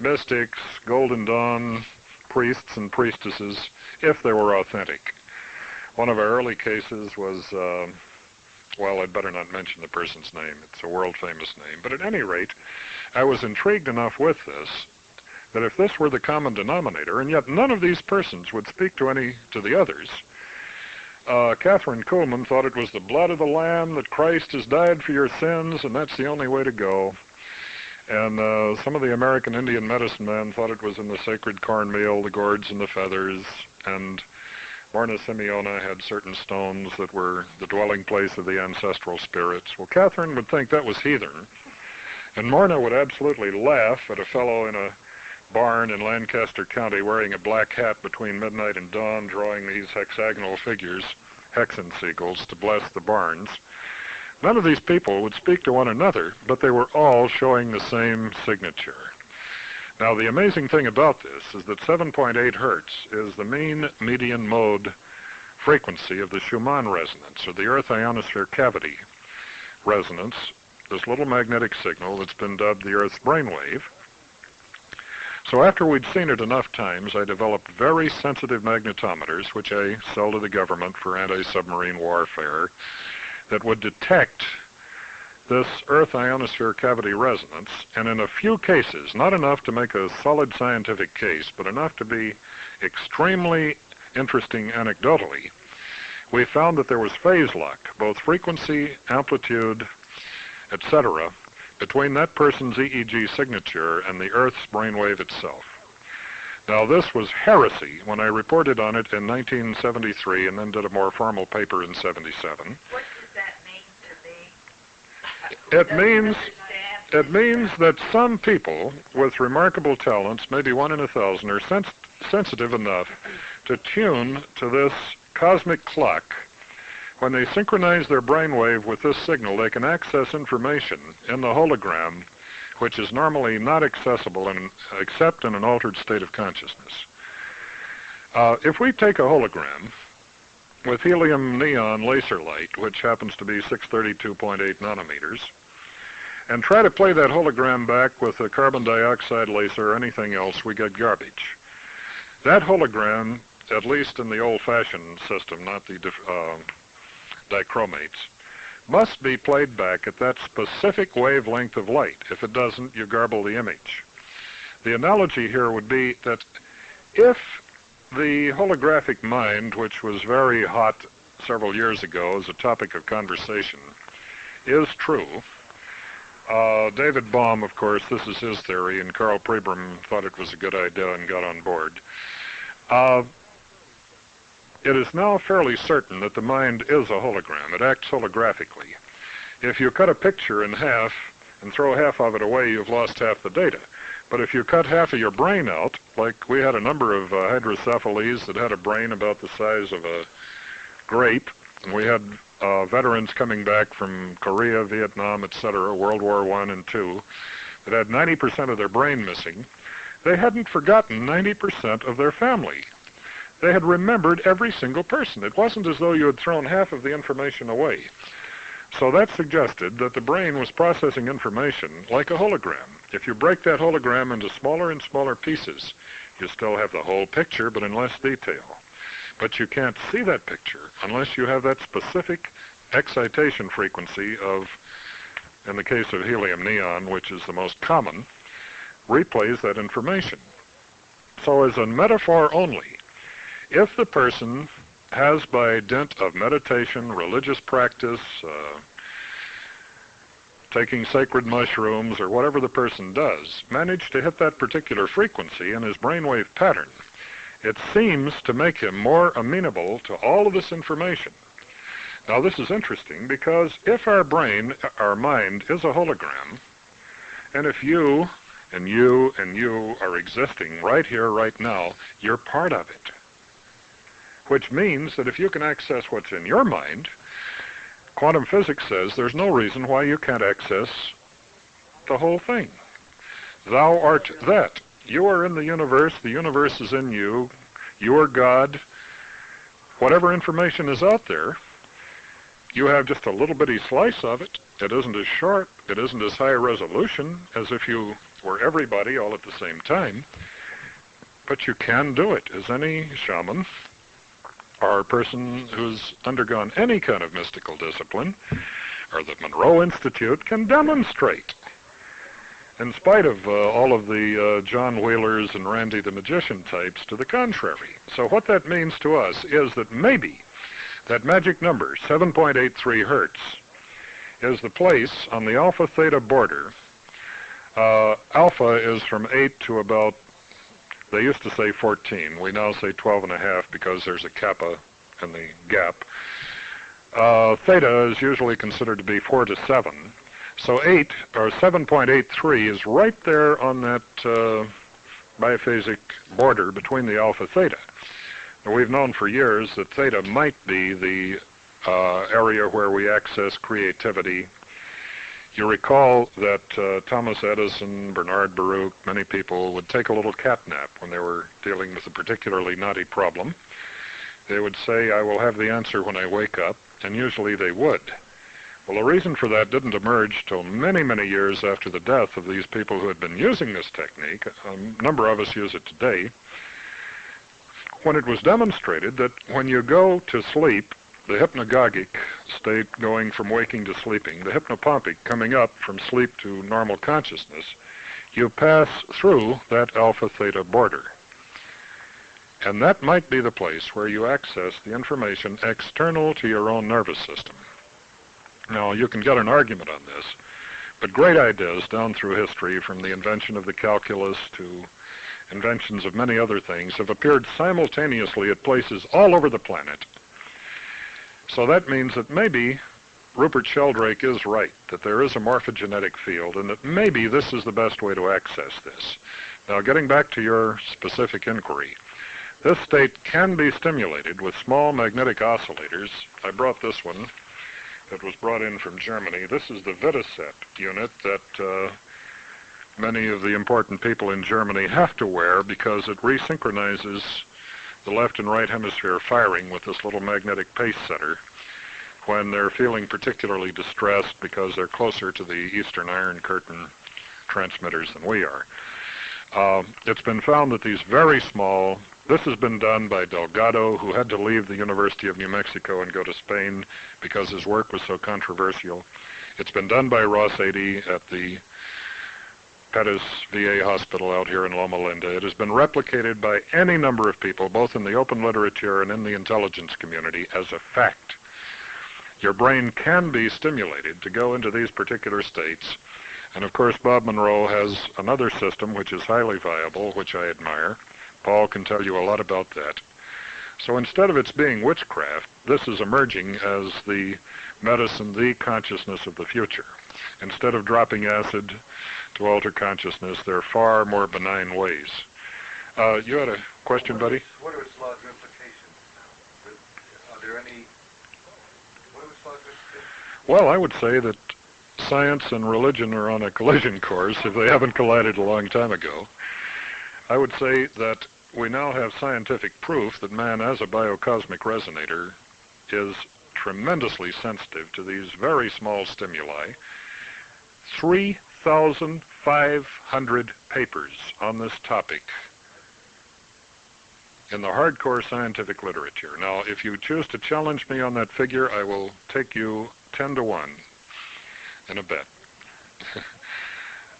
mystics, Golden Dawn priests and priestesses, if they were authentic. One of our early cases was, well, I'd better not mention the person's name. It's a world-famous name. But at any rate, I was intrigued enough with this that if this were the common denominator, and yet none of these persons would speak to the others, Catherine Kuhlman thought it was the blood of the Lamb, that Christ has died for your sins, and that's the only way to go. And some of the American Indian medicine men thought it was in the sacred cornmeal, the gourds and the feathers, and Marna Simeona had certain stones that were the dwelling place of the ancestral spirits. Well, Catherine would think that was heathen, and Marna would absolutely laugh at a fellow in a barn in Lancaster County wearing a black hat between midnight and dawn, drawing these hexagonal figures, hexensiegels, to bless the barns. None of these people would speak to one another, but they were all showing the same signature. Now, the amazing thing about this is that 7.8 hertz is the mean median mode frequency of the Schumann resonance, or the Earth ionosphere cavity resonance, this little magnetic signal that's been dubbed the Earth's brainwave. So after we'd seen it enough times, I developed very sensitive magnetometers, which I sell to the government for anti-submarine warfare, that would detect this Earth ionosphere cavity resonance, and in a few cases, not enough to make a solid scientific case, but enough to be extremely interesting anecdotally, we found that there was phase lock, both frequency, amplitude, etc., between that person's EEG signature and the Earth's brainwave itself. Now, this was heresy when I reported on it in 1973 and then did a more formal paper in 77. What does that mean to me? It means that some people with remarkable talents, maybe 1 in 1,000, are sensitive enough to tune to this cosmic clock. When they synchronize their brainwave with this signal, they can access information in the hologram, which is normally not accessible except in an altered state of consciousness. If we take a hologram with helium-neon laser light, which happens to be 632.8 nanometers, and try to play that hologram back with a carbon dioxide laser or anything else, we get garbage. That hologram, at least in the old-fashioned system, not the dichromates, must be played back at that specific wavelength of light. If it doesn't, you garble the image. The analogy here would be that if the holographic mind, which was very hot several years ago as a topic of conversation, is true, David Bohm, of course, this is his theory, and Carl Pribram thought it was a good idea and got on board. It is now fairly certain that the mind is a hologram. It acts holographically. If you cut a picture in half and throw half of it away, you've lost half the data. But if you cut half of your brain out, like we had a number of hydrocephalies that had a brain about the size of a grape, and we had veterans coming back from Korea, Vietnam, etc., World War I and II, that had 90% of their brain missing, they hadn't forgotten 90% of their family. They had remembered every single person. It wasn't as though you had thrown half of the information away. So that suggested that the brain was processing information like a hologram. If you break that hologram into smaller and smaller pieces, you still have the whole picture, but in less detail. But you can't see that picture unless you have that specific excitation frequency of, in the case of helium-neon, which is the most common, replays that information. So as a metaphor only, if the person has, by dint of meditation, religious practice, taking sacred mushrooms, or whatever the person does, managed to hit that particular frequency in his brainwave pattern, it seems to make him more amenable to all of this information. Now, this is interesting because if our brain, our mind, is a hologram, and if you and you and you are existing right here, right now, you're part of it. Which means that if you can access what's in your mind, quantum physics says there's no reason why you can't access the whole thing. Thou art that. You are in the universe is in you, you are God. Whatever information is out there, you have just a little bitty slice of it, It isn't as short, it isn't as high a resolution as if you were everybody all at the same time, but you can do it, as any shaman or person who's undergone any kind of mystical discipline, or the Monroe Institute, can demonstrate. In spite of all of the John Wheelers and Randy the Magician types to the contrary. So what that means to us is that maybe that magic number, 7.83 hertz, is the place on the alpha-theta border. Alpha is from 8 to about, they used to say 14. We now say 12.5 because there's a kappa in the gap. Theta is usually considered to be 4 to 7. So 8, or 7.83, is right there on that biphasic border between the alpha-theta. We've known for years that theta might be the area where we access creativity. You recall that Thomas Edison, Bernard Baruch, many people would take a little cat nap when they were dealing with a particularly knotty problem. They would say, I will have the answer when I wake up, and usually they would. Well, the reason for that didn't emerge till many, many years after the death of these people who had been using this technique. A number of us use it today. When it was demonstrated that when you go to sleep, the hypnagogic state going from waking to sleeping, the hypnopompic coming up from sleep to normal consciousness, you pass through that alpha-theta border. And that might be the place where you access the information external to your own nervous system. Now, you can get an argument on this, but great ideas down through history, from the invention of the calculus to inventions of many other things, have appeared simultaneously at places all over the planet. So that means that maybe Rupert Sheldrake is right, that there is a morphogenetic field, and that maybe this is the best way to access this. Now, getting back to your specific inquiry, this state can be stimulated with small magnetic oscillators. I brought this one that was brought in from Germany. This is the Vitaset unit that many of the important people in Germany have to wear because it resynchronizes the left and right hemisphere firing with this little magnetic pace setter when they're feeling particularly distressed because they're closer to the Eastern Iron Curtain transmitters than we are. It's been found that these very small, this has been done by Delgado, who had to leave the University of New Mexico and go to Spain because his work was so controversial. It's been done by Ross Adey at the Pettis VA hospital out here in Loma Linda. It has been replicated by any number of people, both in the open literature and in the intelligence community, as a fact. Your brain can be stimulated to go into these particular states. And of course, Bob Monroe has another system which is highly viable, which I admire. Paul can tell you a lot about that. So instead of its being witchcraft, this is emerging as the medicine, the consciousness of the future. Instead of dropping acid to alter consciousness, there are far more benign ways. You had a question, buddy? What are its larger implications now? Are there any... What are its larger implications? Well, I would say that science and religion are on a collision course if they haven't collided a long time ago. I would say that we now have scientific proof that man, as a biocosmic resonator, is tremendously sensitive to these very small stimuli. 3,500 papers on this topic in the hardcore scientific literature. Now, if you choose to challenge me on that figure, I will take you 10 to 1 in a bet.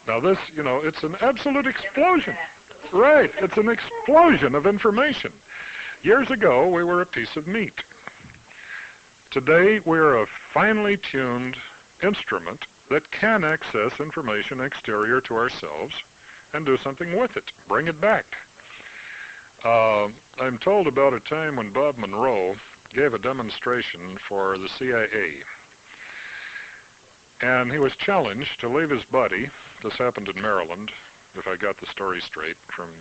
Now this, it's an absolute explosion. Right, it's an explosion of information. Years ago, we were a piece of meat. Today, we're a finely tuned instrument that can access information exterior to ourselves and do something with it, bring it back. I'm told about a time when Bob Monroe gave a demonstration for the CIA. And he was challenged to leave his body. This happened in Maryland, if I got the story straight, from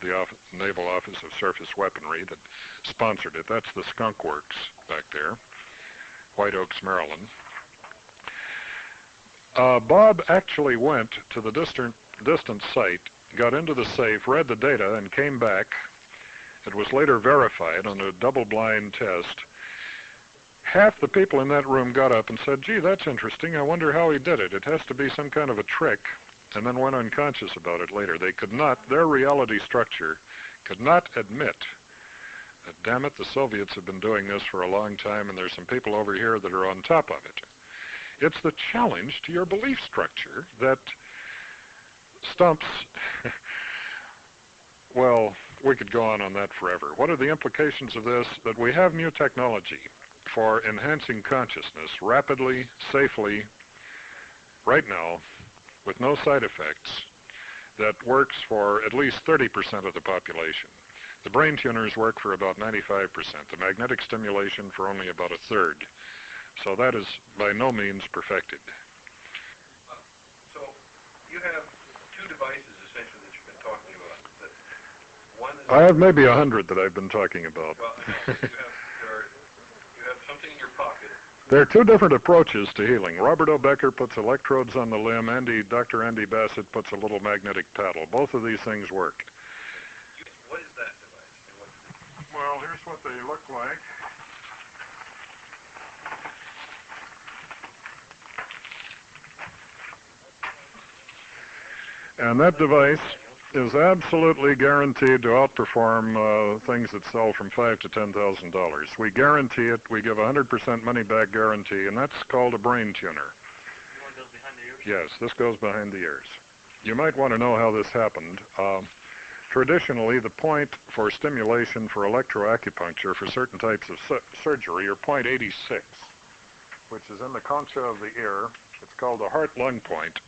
the Naval Office of Surface Weaponry that sponsored it. That's the Skunk Works back there, White Oaks, Maryland. Bob actually went to the distant site, got into the safe, read the data, and came back. It was later verified on a double-blind test. half the people in that room got up and said, gee, that's interesting. I wonder how he did it. It has to be some kind of a trick, and then went unconscious about it later. They could not, their reality structure could not admit that, damn it, the Soviets have been doing this for a long time, and there's some people over here that are on top of it. It's the challenge to your belief structure that stumps, well, we could go on that forever. What are the implications of this? That we have new technology for enhancing consciousness rapidly, safely, right now, with no side effects, that works for at least 30% of the population. The brain tuners work for about 95%, the magnetic stimulation for only about a third. So that is by no means perfected. So you have two devices essentially that you've been talking about. That one is I have maybe 100 that I've been talking about. Well, you have something in your pocket. There are two different approaches to healing. Robert O. Becker puts electrodes on the limb. Dr. Andy Bassett puts a little magnetic paddle. Both of these things work. What is that device? Well, here's what they look like. And that device is absolutely guaranteed to outperform things that sell from $5,000 to $10,000. We guarantee it. We give 100% money-back guarantee, and that's called a brain tuner. The one goes behind the ears? Yes, this goes behind the ears. You might want to know how this happened. Traditionally, the point for stimulation for electroacupuncture for certain types of surgery are point 86, which is in the concha of the ear. It's called the heart-lung point.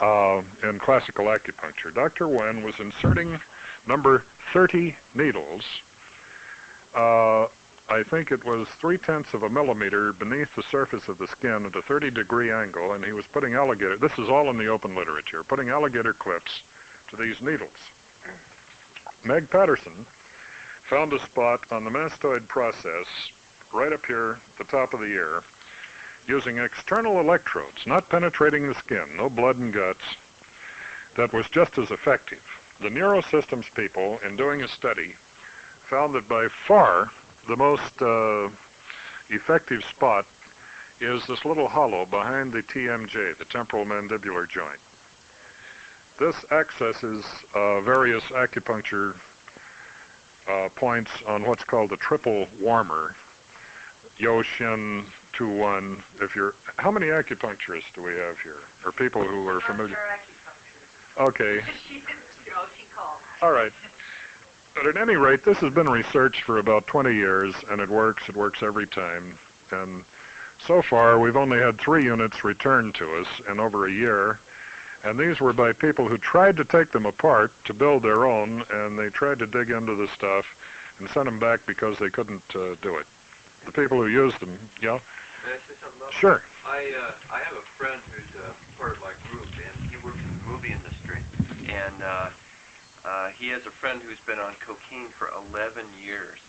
In classical acupuncture. Dr. Wen was inserting number 30 needles, I think it was 3/10 of a millimeter beneath the surface of the skin at a 30-degree angle, and he was putting alligator, this is all in the open literature, putting alligator clips to these needles. Meg Patterson found a spot on the mastoid process right up here at the top of the ear, using external electrodes, not penetrating the skin, no blood and guts, that was just as effective. The neurosystems people, in doing a study, found that by far the most effective spot is this little hollow behind the TMJ, the temporal mandibular joint. This accesses various acupuncture points on what's called the triple warmer, Yoshin 2-1. If you're, how many acupuncturists do we have here? Or people who are familiar? Okay. She called. All right. But at any rate, this has been researched for about 20 years, and it works. It works every time. And so far, we've only had 3 units returned to us in over a year. And these were by people who tried to take them apart to build their own, and they tried to dig into the stuff and sent them back because they couldn't do it. The people who used them, yeah? May I say something about Sure. that? I have a friend who's part of my group, and he works in the movie industry. And he has a friend who's been on cocaine for 11 years.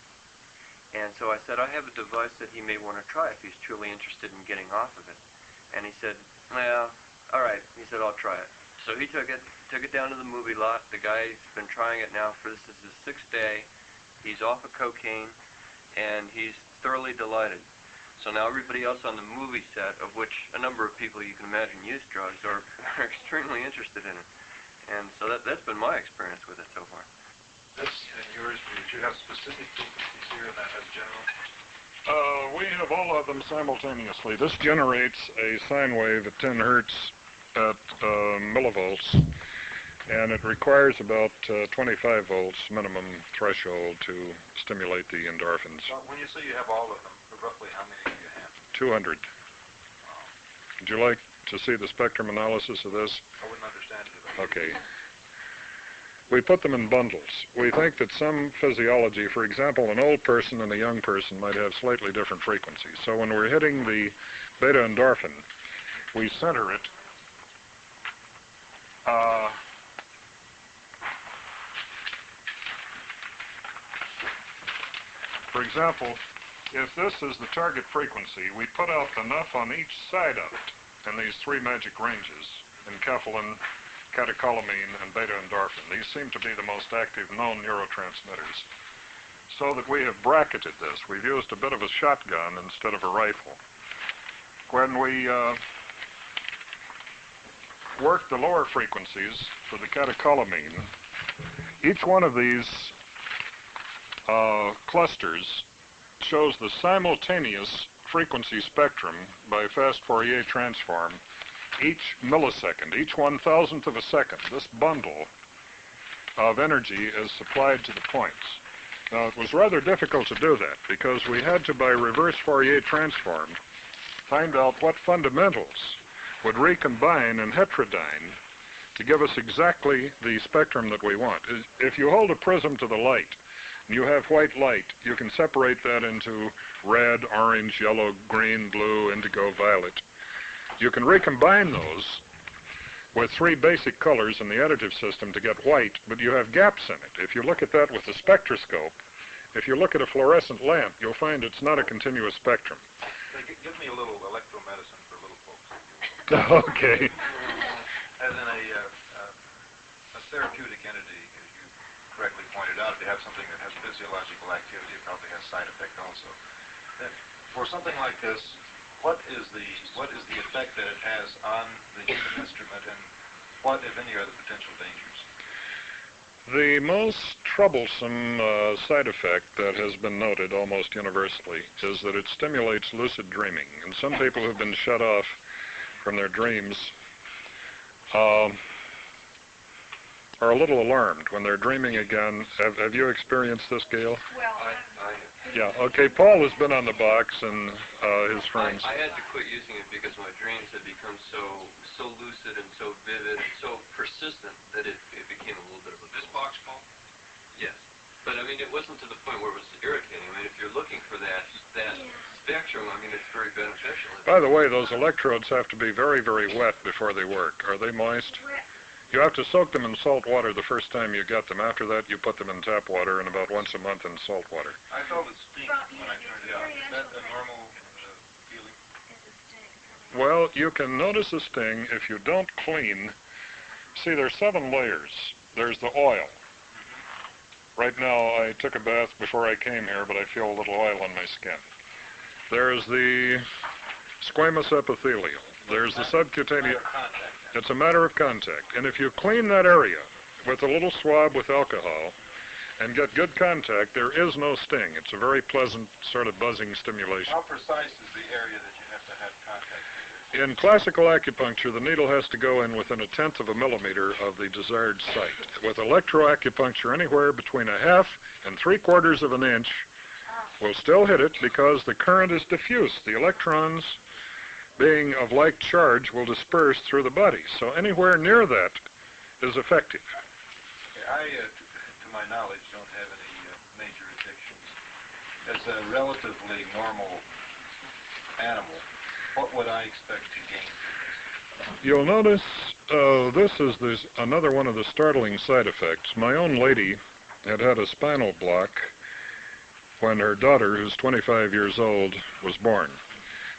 And so I said, I have a device that he may want to try if he's truly interested in getting off of it. And he said, well, all right. He said, I'll try it. So he took it down to the movie lot. The guy's been trying it now for, this is his 6th day. He's off of cocaine, and he's thoroughly delighted. So now everybody else on the movie set, of which a number of people you can imagine use drugs, are extremely interested in it. And so that's been my experience with it so far. This and yours, did you have specific frequencies here in that as general? We have all of them simultaneously. This generates a sine wave at 10 hertz at millivolts, and it requires about 25 volts minimum threshold to stimulate the endorphins. Well, when you say you have all of them, roughly how many do you have? 200. Would you like to see the spectrum analysis of this? I wouldn't understand it if I Okay. We put them in bundles. We think that some physiology, for example, an old person and a young person might have slightly different frequencies. So when we're hitting the beta endorphin, we center it for example, if this is the target frequency, we put out enough on each side of it in these 3 magic ranges, enkephalin, catecholamine, and beta endorphin. These seem to be the most active known neurotransmitters. so that we have bracketed this. We've used a bit of a shotgun instead of a rifle. When we work the lower frequencies for the catecholamine, each one of these clusters shows the simultaneous frequency spectrum by fast Fourier transform each millisecond, each 1,000th of a second. This bundle of energy is supplied to the points. Now, it was rather difficult to do that because we had to, by reverse Fourier transform, find out what fundamentals would recombine and heterodyne to give us exactly the spectrum that we want. If you hold a prism to the light and you have white light, you can separate that into red, orange, yellow, green, blue, indigo, violet. You can recombine those with three basic colors in the additive system to get white, but you have gaps in it. If you look at that with a spectroscope, if you look at a fluorescent lamp, you'll find it's not a continuous spectrum. Give me a little electromedicine for little folks. Okay. As in a therapeutic entity, as you correctly pointed out, to have something that has physiological activity, it probably has side effect also. Then, for something like this, what is the effect that it has on the human instrument, and what, if any, are the potential dangers? The most troublesome side effect that has been noted almost universally is that it stimulates lucid dreaming. And some people who've been shut off from their dreams are a little alarmed when they're dreaming again. Have you experienced this, Gail? Well, Yeah, okay, Paul has been on the box and his friends. I had to quit using it because my dreams had become so lucid and so vivid and so persistent that it became a little bit of a... This box, Paul? Yes. But I mean, it wasn't to the point where it was irritating. I mean, if you're looking for that spectrum, I mean, it's very beneficial. By the way, those electrodes have to be very, very wet before they work. Are they moist? You have to soak them in salt water the first time you get them. After that, you put them in tap water and about once a month in salt water. I felt it stink when I turned it out. Is that a normal feeling? Well, you can notice a sting if you don't clean. See, there's 7 layers. There's the oil. Right now, I took a bath before I came here, but I feel a little oil on my skin. There's the squamous epithelial. There's the subcutaneous. It's a matter of contact. And if you clean that area with a little swab with alcohol and get good contact, there is no sting. It's a very pleasant sort of buzzing stimulation. How precise is the area that you have to have contact with? In classical acupuncture, the needle has to go in within 1/10 of a millimeter of the desired site. With electroacupuncture, anywhere between 1/2 and 3/4 of an inch will still hit it because the current is diffuse. The electrons, being of like charge, will disperse through the body. So anywhere near that is effective. I, to my knowledge, don't have any major addictions. As a relatively normal animal, what would I expect to gain from this? You'll notice this is another one of the startling side effects. My own lady had had a spinal block when her daughter, who's 25 years old, was born.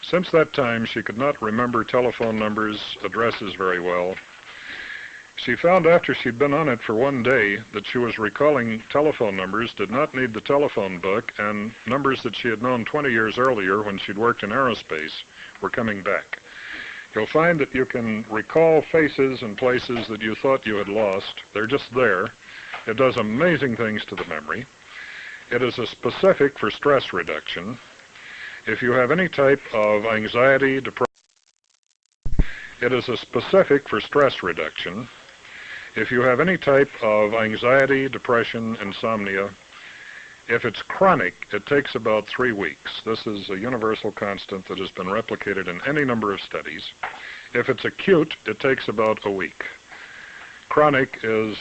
Since that time, she could not remember telephone numbers, addresses very well. She found after she'd been on it for 1 day that she was recalling telephone numbers, did not need the telephone book, and numbers that she had known 20 years earlier when she'd worked in aerospace were coming back. You'll find that you can recall faces and places that you thought you had lost. They're just there. It does amazing things to the memory. It is a specific for stress reduction. If you have any type of anxiety, depression, it is a specific for stress reduction. If you have any type of anxiety, depression, insomnia, if it's chronic, it takes about 3 weeks. This is a universal constant that has been replicated in any number of studies. If it's acute, it takes about a week. Chronic is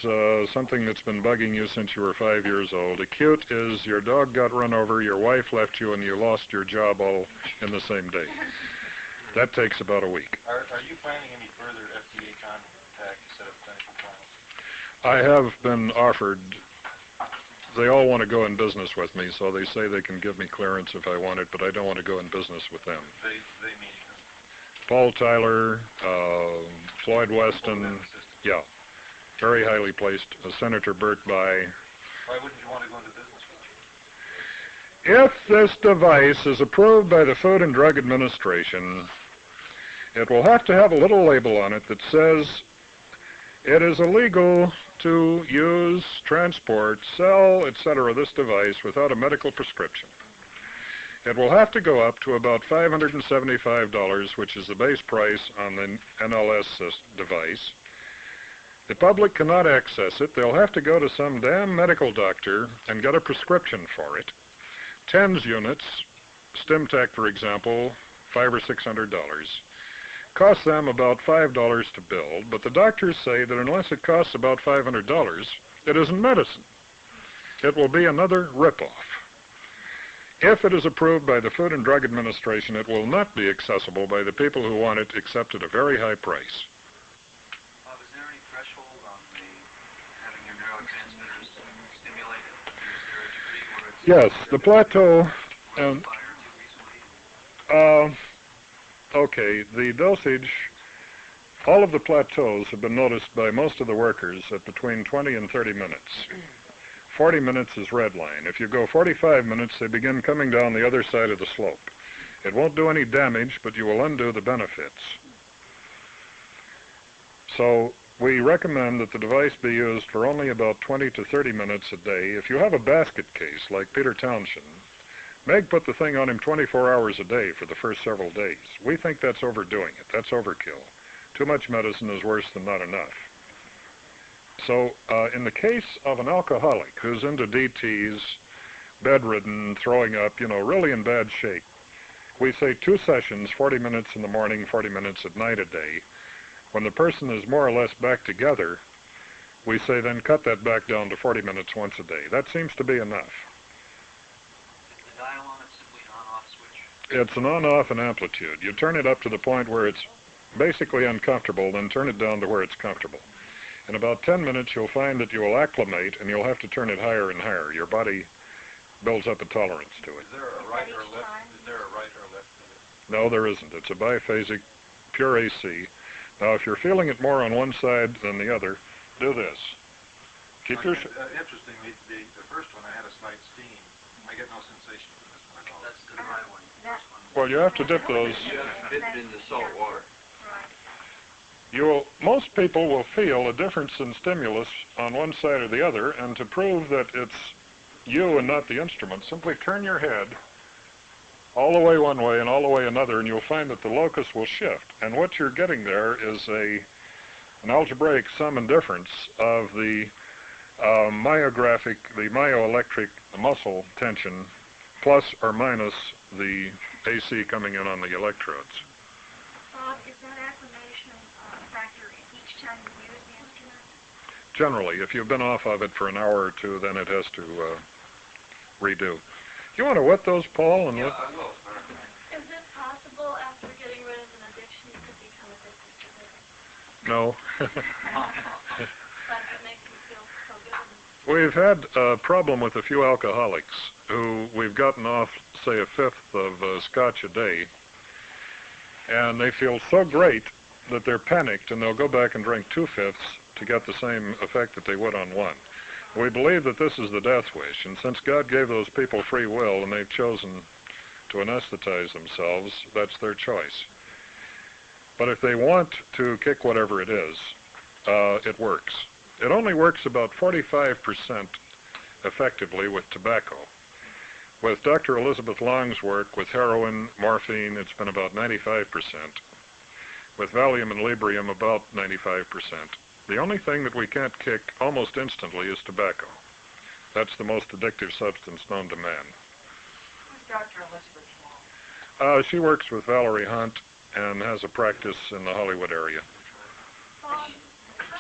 something that's been bugging you since you were 5 years old. Acute is your dog got run over, your wife left you, and you lost your job all in the same day. That takes about a week. Are you planning any further FDA contact instead of clinical trials? I have been offered. They all want to go in business with me, so they say they can give me clearance if I want it, but I don't want to go in business with them. They mean Paul Tyler, Floyd Weston, yeah. Very highly placed. Senator Burt By. why wouldn't you want to go into business with them? If this device is approved by the Food and Drug Administration, it will have to have a little label on it that says it is illegal to use, transport, sell, etc. this device without a medical prescription. It will have to go up to about $575, which is the base price on the NLS device. The public cannot access it. They'll have to go to some damn medical doctor and get a prescription for it. TENS units, StimTech for example, $500 or $600. Costs them about $5 to build, but the doctors say that unless it costs about $500, it isn't medicine. It will be another ripoff. If it is approved by the Food and Drug Administration, it will not be accessible by the people who want it except at a very high price. Bob, is there any threshold on having your neurotransmitters stimulated? Is there a degree where it's... Yes, the plateau... Okay, the dosage, all of the plateaus have been noticed by most of the workers at between 20 and 30 minutes. 40 minutes is red line. If you go 45 minutes, they begin coming down the other side of the slope. It won't do any damage, but you will undo the benefits. So we recommend that the device be used for only about 20 to 30 minutes a day. If you have a basket case like Peter Townshend, Meg put the thing on him 24 hours a day for the first several days. We think that's overdoing it. That's overkill. Too much medicine is worse than not enough. So in the case of an alcoholic who's into DTs, bedridden, throwing up, really in bad shape, we say 2 sessions, 40 minutes in the morning, 40 minutes at night a day. When the person is more or less back together, we say then cut that back down to 40 minutes once a day. That seems to be enough. Is the dial on it simply an on-off switch? It's an on-off and amplitude. You turn it up to the point where it's basically uncomfortable, then turn it down to where it's comfortable. In about 10 minutes, you'll find that you will acclimate, and you'll have to turn it higher and higher. Your body builds up a tolerance to it. Is there a right or left? Is there a right or left to it? No, there isn't. It's a biphasic, pure AC. Now, if you're feeling it more on one side than the other, do this. Keep your... Interestingly, the first one, I had a slight steam. I get no sensation from this one at all. That's the dry one. Well, you have to dip those. You have to dip it in the salt water. Most people will feel a difference in stimulus on one side or the other, and to prove that it's you and not the instrument, simply turn your head all the way one way and all the way another, and you'll find that the locus will shift. And what you're getting there is an algebraic sum and difference of the myoelectric muscle tension plus or minus the AC coming in on the electrodes. Is that acclimation factor each time you use the instrument? Generally, if you've been off of it for an hour or two, then it has to redo. You want to wet those, Paul? And Yeah, I will. Is it possible after getting rid of an addiction you could become addicted to it? No. But it makes you feel so good. We've had a problem with a few alcoholics who we've gotten off, say, a fifth of scotch a day, and they feel so great that they're panicked, and they'll go back and drink 2/5 to get the same effect that they would on one. We believe that this is the death wish, and since God gave those people free will and they've chosen to anesthetize themselves, that's their choice. But if they want to kick whatever it is, it works. It only works about 45% effectively with tobacco. With Dr. Elizabeth Long's work with heroin, morphine, it's been about 95%. With Valium and Librium, about 95%. The only thing that we can't kick almost instantly is tobacco. That's the most addictive substance known to man. Who's Dr. Elizabeth Long? She works with Valerie Hunt and has a practice in the Hollywood area.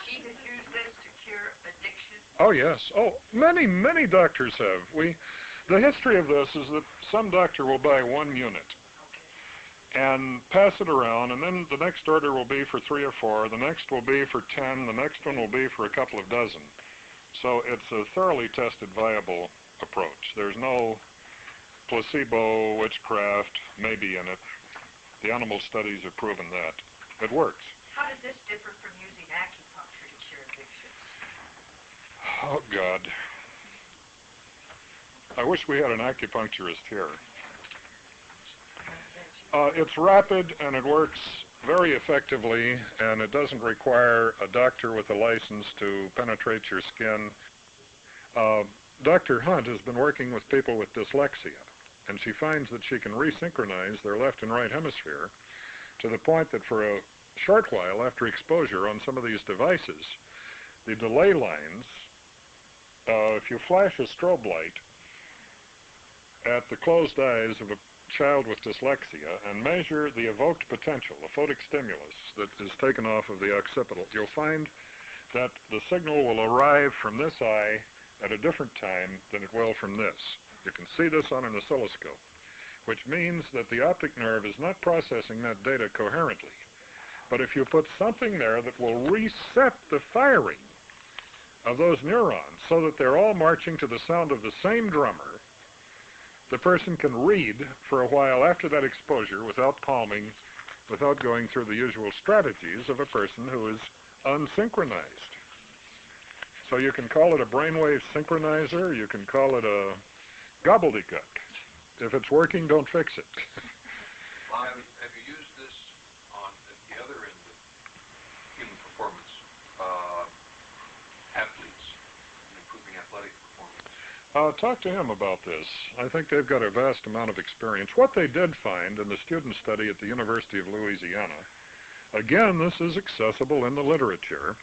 She has used this to cure addiction. Oh, yes. Oh, many doctors have. The history of this is that some doctor will buy 1 unit and pass it around, and then the next order will be for 3 or 4, the next will be for 10, the next one will be for a couple of dozen. So it's a thoroughly tested, viable approach. There's no placebo, witchcraft, maybe in it. The animal studies have proven that. It works. How does this differ from using acupuncture to cure addiction? Oh, God. I wish we had an acupuncturist here. It's rapid and it works very effectively, and it doesn't require a doctor with a license to penetrate your skin. Dr. Hunt has been working with people with dyslexia, and she finds that she can resynchronize their left and right hemisphere to the point that for a short while after exposure on some of these devices, the delay lines, if you flash a strobe light at the closed eyes of a child with dyslexia and measure the evoked potential, the photic stimulus that is taken off of the occipital, you'll find that the signal will arrive from this eye at a different time than it will from this. You can see this on an oscilloscope, which means that the optic nerve is not processing that data coherently. But if you put something there that will reset the firing of those neurons so that they're all marching to the sound of the same drummer, the person can read for a while after that exposure without palming, without going through the usual strategies of a person who is unsynchronized. So you can call it a brainwave synchronizer, you can call it a gobbledygook. If it's working, don't fix it. Well, have you used this on the other end of human performance, athletes, and improving athletic performance? Talk to him about this. I think they've got a vast amount of experience. What they did find in the student study at the University of Louisiana, again, this is accessible in the literature,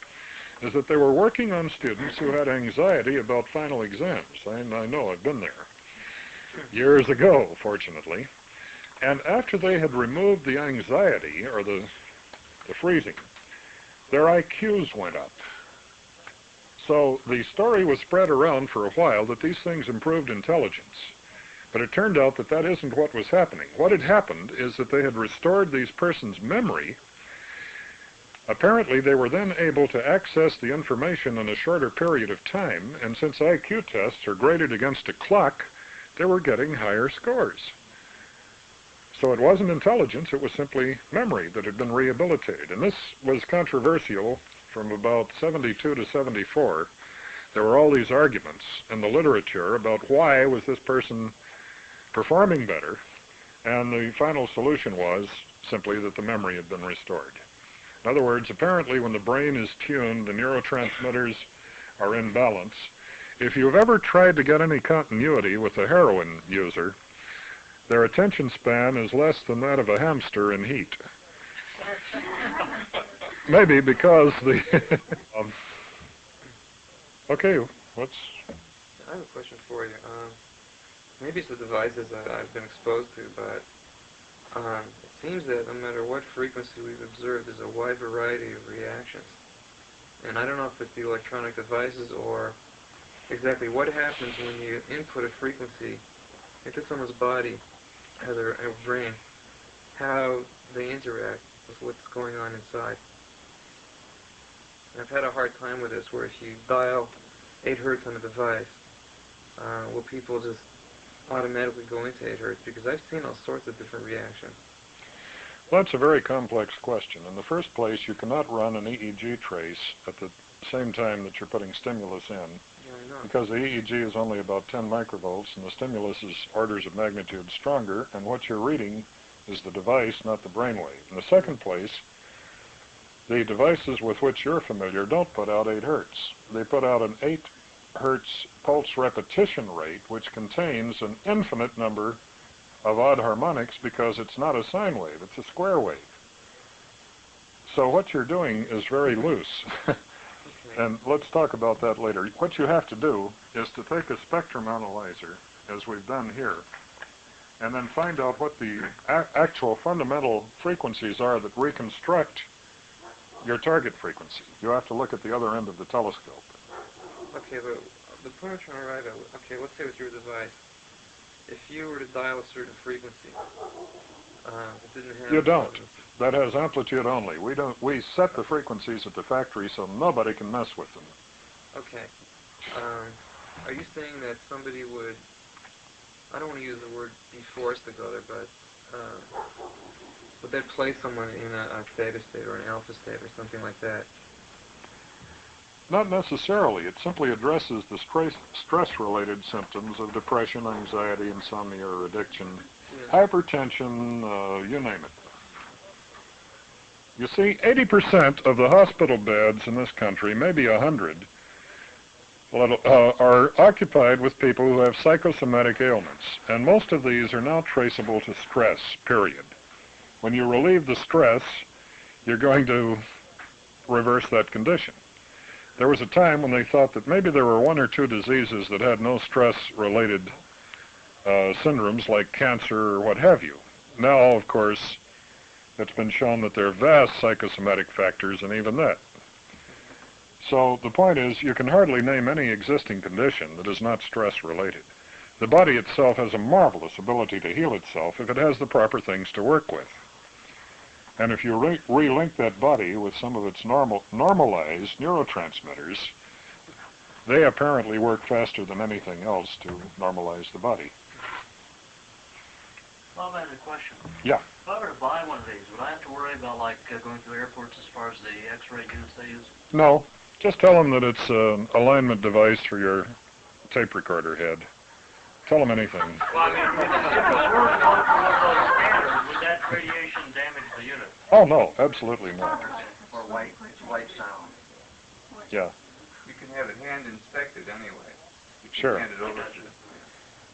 is that they were working on students who had anxiety about final exams. I know, I've been there. Years ago, fortunately. And after they had removed the anxiety, or the freezing, their IQs went up. So the story was spread around for a while that these things improved intelligence. But it turned out that that isn't what was happening. What had happened is that they had restored these persons' memory. Apparently, they were then able to access the information in a shorter period of time, and since IQ tests are graded against a clock, they were getting higher scores. So it wasn't intelligence, it was simply memory that had been rehabilitated. And this was controversial from about 72 to 74. There were all these arguments in the literature about why was this person performing better, and the final solution was simply that the memory had been restored. In other words, apparently when the brain is tuned, the neurotransmitters are in balance. If you've ever tried to get any continuity with a heroin user, their attention span is less than that of a hamster in heat. Maybe because the... Okay, what's... I have a question for you. Maybe it's the devices that I've been exposed to, but it seems that no matter what frequency we've observed, there's a wide variety of reactions. And I don't know if it's the electronic devices or exactly what happens when you input a frequency into someone's body, or brain, how they interact with what's going on inside. And I've had a hard time with this, where if you dial 8 hertz on a device, will people just automatically go into 8 hertz? Because I've seen all sorts of different reactions. Well, that's a very complex question. In the first place, you cannot run an EEG trace at the same time that you're putting stimulus in, Yeah, I know. because the EEG is only about 10 microvolts, and the stimulus is orders of magnitude stronger, and what you're reading is the device, not the brainwave. In the second place, the devices with which you're familiar don't put out 8 hertz. They put out an 8 hertz pulse repetition rate, which contains an infinite number of odd harmonics because it's not a sine wave, it's a square wave. So what you're doing is very loose. And let's talk about that later. What you have to do is to take a spectrum analyzer, as we've done here, and then find out what the actual fundamental frequencies are that reconstruct your target frequency. You have to look at the other end of the telescope. Okay, but the point I'm trying to arrive at, okay, let's say with your device, if you were to dial a certain frequency, it didn't have... You don't. That has amplitude only. We set the frequencies at the factory so nobody can mess with them. Okay. Are you saying that somebody would, I don't want to use the word be forced to go there, but would that place someone in a theta state or an alpha state or something like that? Not necessarily. It simply addresses the stress-related symptoms of depression, anxiety, insomnia, or addiction, hypertension, you name it. You see, 80% of the hospital beds in this country, maybe 100, are occupied with people who have psychosomatic ailments, and most of these are now traceable to stress, period. When you relieve the stress, you're going to reverse that condition. There was a time when they thought that maybe there were one or two diseases that had no stress-related syndromes like cancer or what have you. Now, of course, it's been shown that there are vast psychosomatic factors in even that. So the point is, you can hardly name any existing condition that is not stress-related. The body itself has a marvelous ability to heal itself if it has the proper things to work with. And if you relink that body with some of its normalized neurotransmitters, they apparently work faster than anything else to normalize the body. Bob, I have a question. Yeah. If I were to buy one of these, would I have to worry about going through airports as far as the X-ray units they use? No. Just tell them that it's an alignment device for your tape recorder head. Tell them anything. Well, I mean, if it were going for one of those scanners, would that radiation damage the unit? Oh, no, absolutely not. Or white sound. Yeah. You can have it hand inspected anyway. You can Sure. hand it over to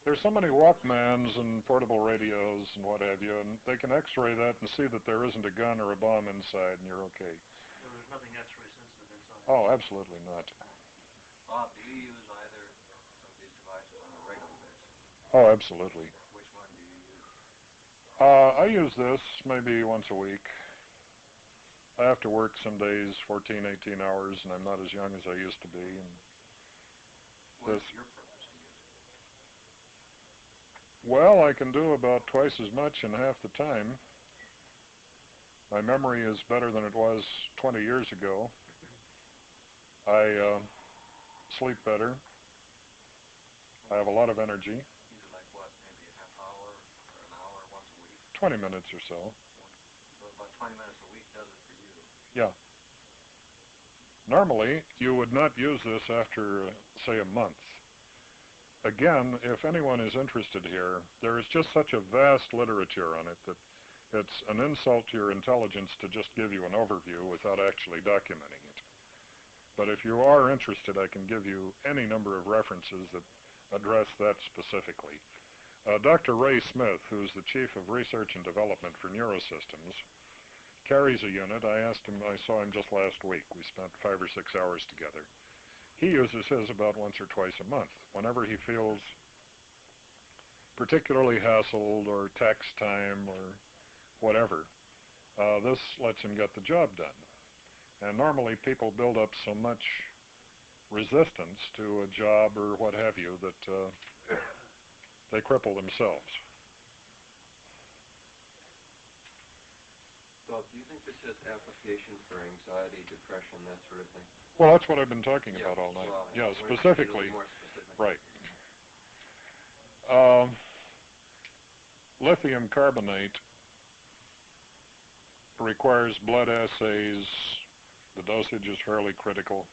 There's so many Walkmans and portable radios and what have you, and they can X-ray that and see that there isn't a gun or a bomb inside, and you're okay. So there's nothing X-ray sensitive inside? Oh, absolutely not. Bob, do you use either of these devices on a regular basis? Oh, absolutely. Which one do you use? I use this maybe once a week. I have to work some days 14, 18 hours, and I'm not as young as I used to be. And What this, is your purpose to use it? well, I can do about twice as much in half the time. My memory is better than it was 20 years ago. I sleep better. I have a lot of energy. Use it like what, maybe a half hour or an hour once a week? 20 minutes or so. So about 20 minutes a week does it for you? Yeah. Normally, you would not use this after, say, a month. Again, if anyone is interested here, there is just such a vast literature on it that it's an insult to your intelligence to just give you an overview without actually documenting it. But if you are interested, I can give you any number of references that address that specifically. Dr. Ray Smith, who's the Chief of Research and Development for Neurosystems, carries a unit. I saw him just last week. We spent 5 or 6 hours together. He uses his about once or twice a month. Whenever he feels particularly hassled or tax time or whatever, this lets him get the job done. And normally people build up so much resistance to a job or what have you that they cripple themselves. Bob, do you think this has application for anxiety, depression, that sort of thing? Well, that's what I've been talking about all night. Well, Yeah, we're specifically. more specific. Right. Lithium carbonate requires blood assays. The dosage is fairly critical.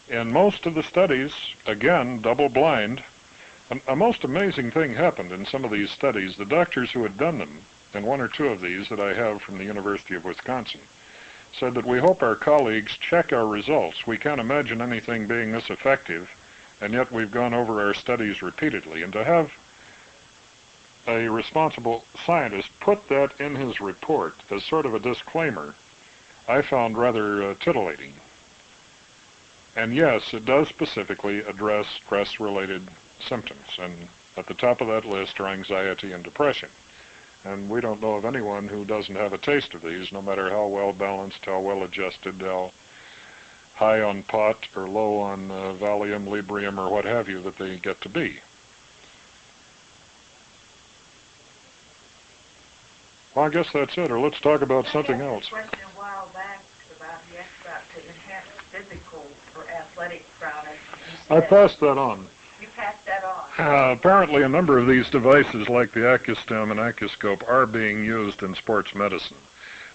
In most of the studies, again, double-blind, a most amazing thing happened in some of these studies. The doctors who had done them, and 1 or 2 of these that I have from the University of Wisconsin, said that we hope our colleagues check our results. We can't imagine anything being this effective, and yet we've gone over our studies repeatedly. And to have a responsible scientist put that in his report as sort of a disclaimer, I found rather titillating. And yes, it does specifically address stress-related symptoms, and at the top of that list are anxiety and depression. And we don't know of anyone who doesn't have a taste of these, no matter how well balanced, how well adjusted, how high on pot or low on Valium, Librium, or what have you that they get to be. Well, I guess that's it, or let's talk about something else. I asked a question a while back about to enhance physical or athletic prowess. I passed that on. You passed that on. Apparently a number of these devices like the Acustem and Acuscope are being used in sports medicine,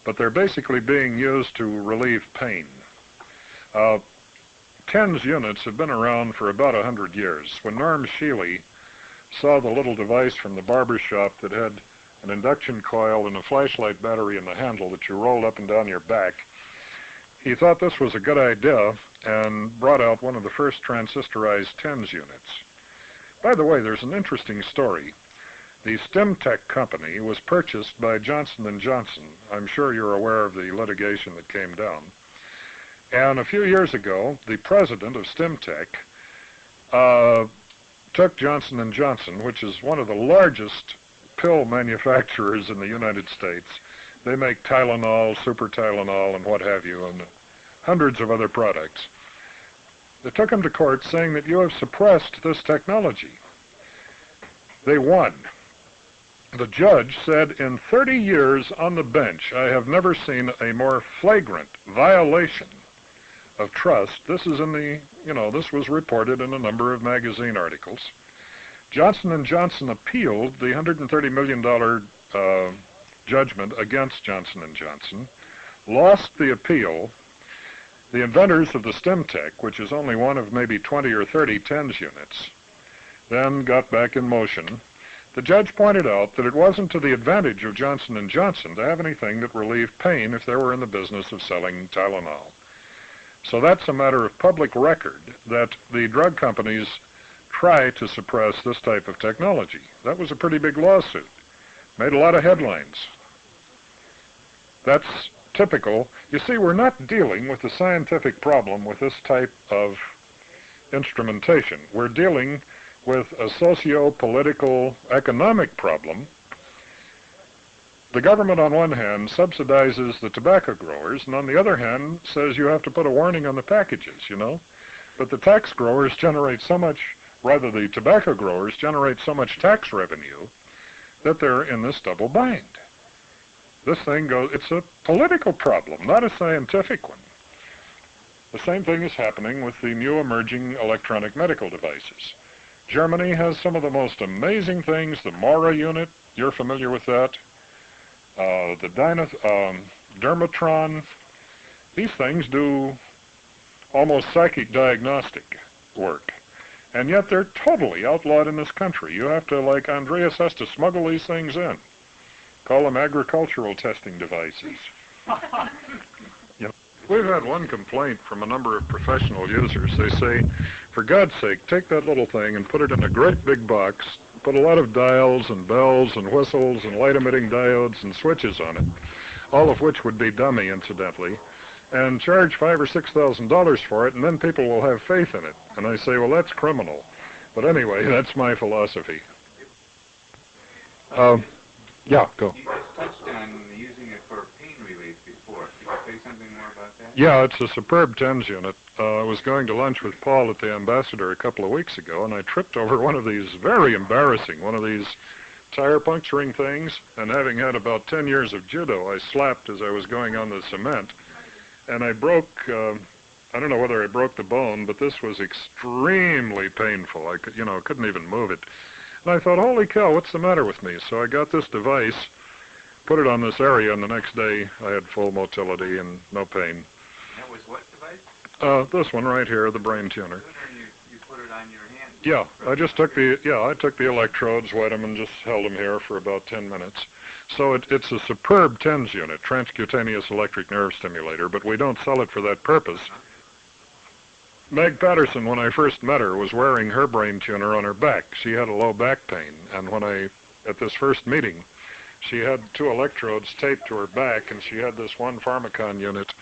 but they're basically being used to relieve pain. TENS units have been around for about 100 years. When Norm Shealy saw the little device from the barber shop that had an induction coil and a flashlight battery in the handle that you rolled up and down your back, he thought this was a good idea and brought out one of the first transistorized TENS units. By the way, there's an interesting story. The StemTech company was purchased by Johnson & Johnson. I'm sure you're aware of the litigation that came down. And a few years ago, the president of StemTech took Johnson & Johnson, which is one of the largest pill manufacturers in the United States. They make Tylenol, Super Tylenol, and what have you, and hundreds of other products. They took him to court saying that you have suppressed this technology. They won. The judge said, in 30 years on the bench, I have never seen a more flagrant violation of trust. This is in the, this was reported in a number of magazine articles. Johnson & Johnson appealed the $130 million judgment against Johnson & Johnson, lost the appeal. The inventors of the StemTech, which is only one of maybe 20 or 30 TENS units, then got back in motion. The judge pointed out that it wasn't to the advantage of Johnson & Johnson to have anything that relieved pain if they were in the business of selling Tylenol. So that's a matter of public record that the drug companies try to suppress this type of technology. That was a pretty big lawsuit. Made a lot of headlines. That's typical. You see, we're not dealing with the scientific problem with this type of instrumentation. We're dealing with a socio-political, economic problem. The government, on one hand, subsidizes the tobacco growers, and on the other hand, says you have to put a warning on the packages, But the tax growers generate so much, rather the tobacco growers generate so much tax revenue that they're in this double bind. This thing it's a political problem, not a scientific one. The same thing is happening with the new emerging electronic medical devices. Germany has some of the most amazing things, the Mora unit, you're familiar with that, the Dermatron. These things do almost psychic diagnostic work, and yet they're totally outlawed in this country. You have to, like Andreas has to smuggle these things in. Call them agricultural testing devices. We've had one complaint from a number of professional users. They say, for God's sake, take that little thing and put it in a great big box, put a lot of dials and bells and whistles and light-emitting diodes and switches on it, all of which would be dummy, incidentally, and charge $5,000 or $6,000 for it, and then people will have faith in it. And I say, well, that's criminal. But anyway, that's my philosophy. Yeah, go. You just touched on using it for pain relief before. Could you say something more about that? Yeah, it's a superb TENS unit. I was going to lunch with Paul at the Ambassador a couple of weeks ago, and I tripped over one of these, very embarrassing, one of these tire puncturing things, and having had about 10 years of judo, I slapped as I was going on the cement, and I broke, I don't know whether I broke the bone, but this was extremely painful. I couldn't even move it. And I thought, holy cow, what's the matter with me? So I got this device, put it on this area, and the next day I had full motility and no pain. That was what device? This one right here, the brain tuner. You put it on your hand? Yeah, I took the electrodes, wet them, and just held them here for about 10 minutes. So it's a superb TENS unit, transcutaneous electric nerve stimulator, but we don't sell it for that purpose. Meg Patterson, when I first met her, was wearing her brain tuner on her back. She had a low back pain, and at this first meeting, she had 2 electrodes taped to her back, and she had this one Pharmacon unit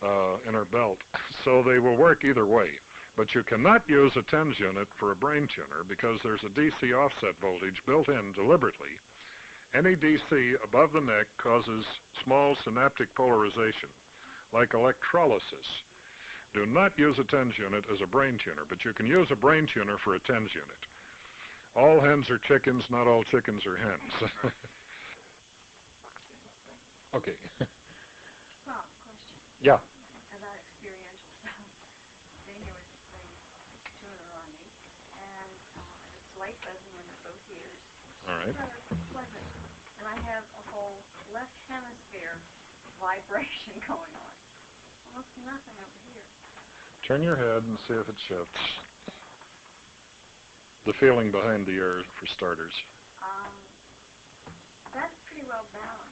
in her belt. So they will work either way. But you cannot use a TENS unit for a brain tuner because there's a DC offset voltage built in deliberately. Any DC above the neck causes small synaptic polarization, like electrolysis. Do not use a TENS unit as a brain tuner, but you can use a brain tuner for a TENS unit. All hens are chickens, not all chickens are hens. Okay. Well, question Yeah. about experiential stuff. Dana was playing tuner on me, and it's light buzzing in both ears. All right. Rather pleasant. And I have a whole left hemisphere vibration going on. Almost nothing over here. Turn your head and see if it shifts. The feeling behind the ear, for starters. That's pretty well balanced.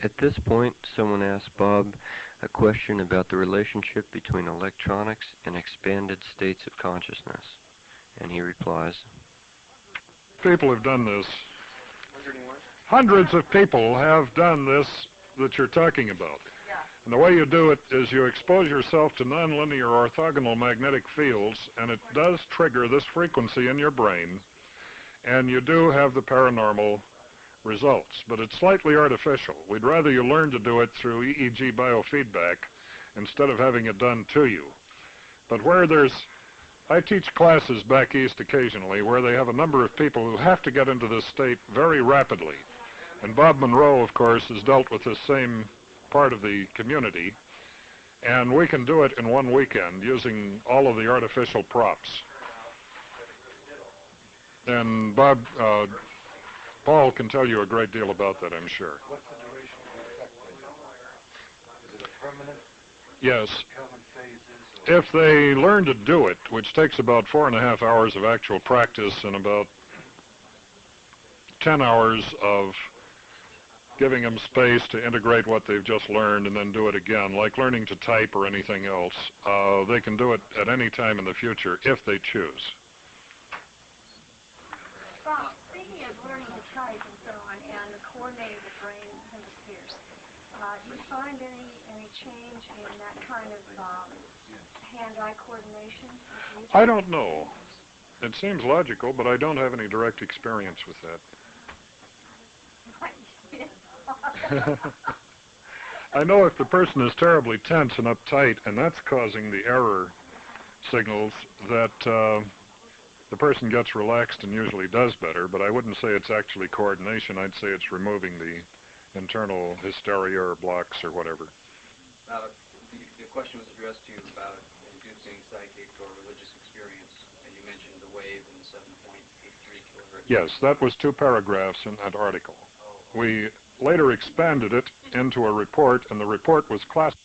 At this point, someone asked Bob a question about the relationship between electronics and expanded states of consciousness. And he replies, People have done this. Hundreds of people have done this that you're talking about. And the way you do it is you expose yourself to nonlinear orthogonal magnetic fields, and it does trigger this frequency in your brain, and you do have the paranormal results, but it's slightly artificial. We'd rather you learn to do it through EEG biofeedback instead of having it done to you. But I teach classes back east occasionally where they have a number of people who have to get into this state very rapidly. And Bob Monroe, of course, has dealt with this same part of the community, and we can do it in one weekend using all of the artificial props. And Paul can tell you a great deal about that, I'm sure. What's the duration of the effect? Is it a permanent? Yes. Common phases? Or? If they learn to do it, which takes about 4.5 hours of actual practice and about 10 hours of giving them space to integrate what they've just learned and then do it again, like learning to type or anything else, they can do it at any time in the future if they choose. Bob, speaking of learning to type and so on, and the coordinating the brain hemispheres, do you find any change in that kind of hand-eye coordination? I don't know. It seems logical, but I don't have any direct experience with that. I know if the person is terribly tense and uptight, and that's causing the error signals, that the person gets relaxed and usually does better, but I wouldn't say it's actually coordination. I'd say it's removing the internal hysteria or blocks or whatever. The question was addressed to you about inducing psychic or religious experience, and you mentioned the wave and the 7.83 kilohertz. Yes, that was 2 paragraphs in that article. We later expanded it into a report, and the report was classified.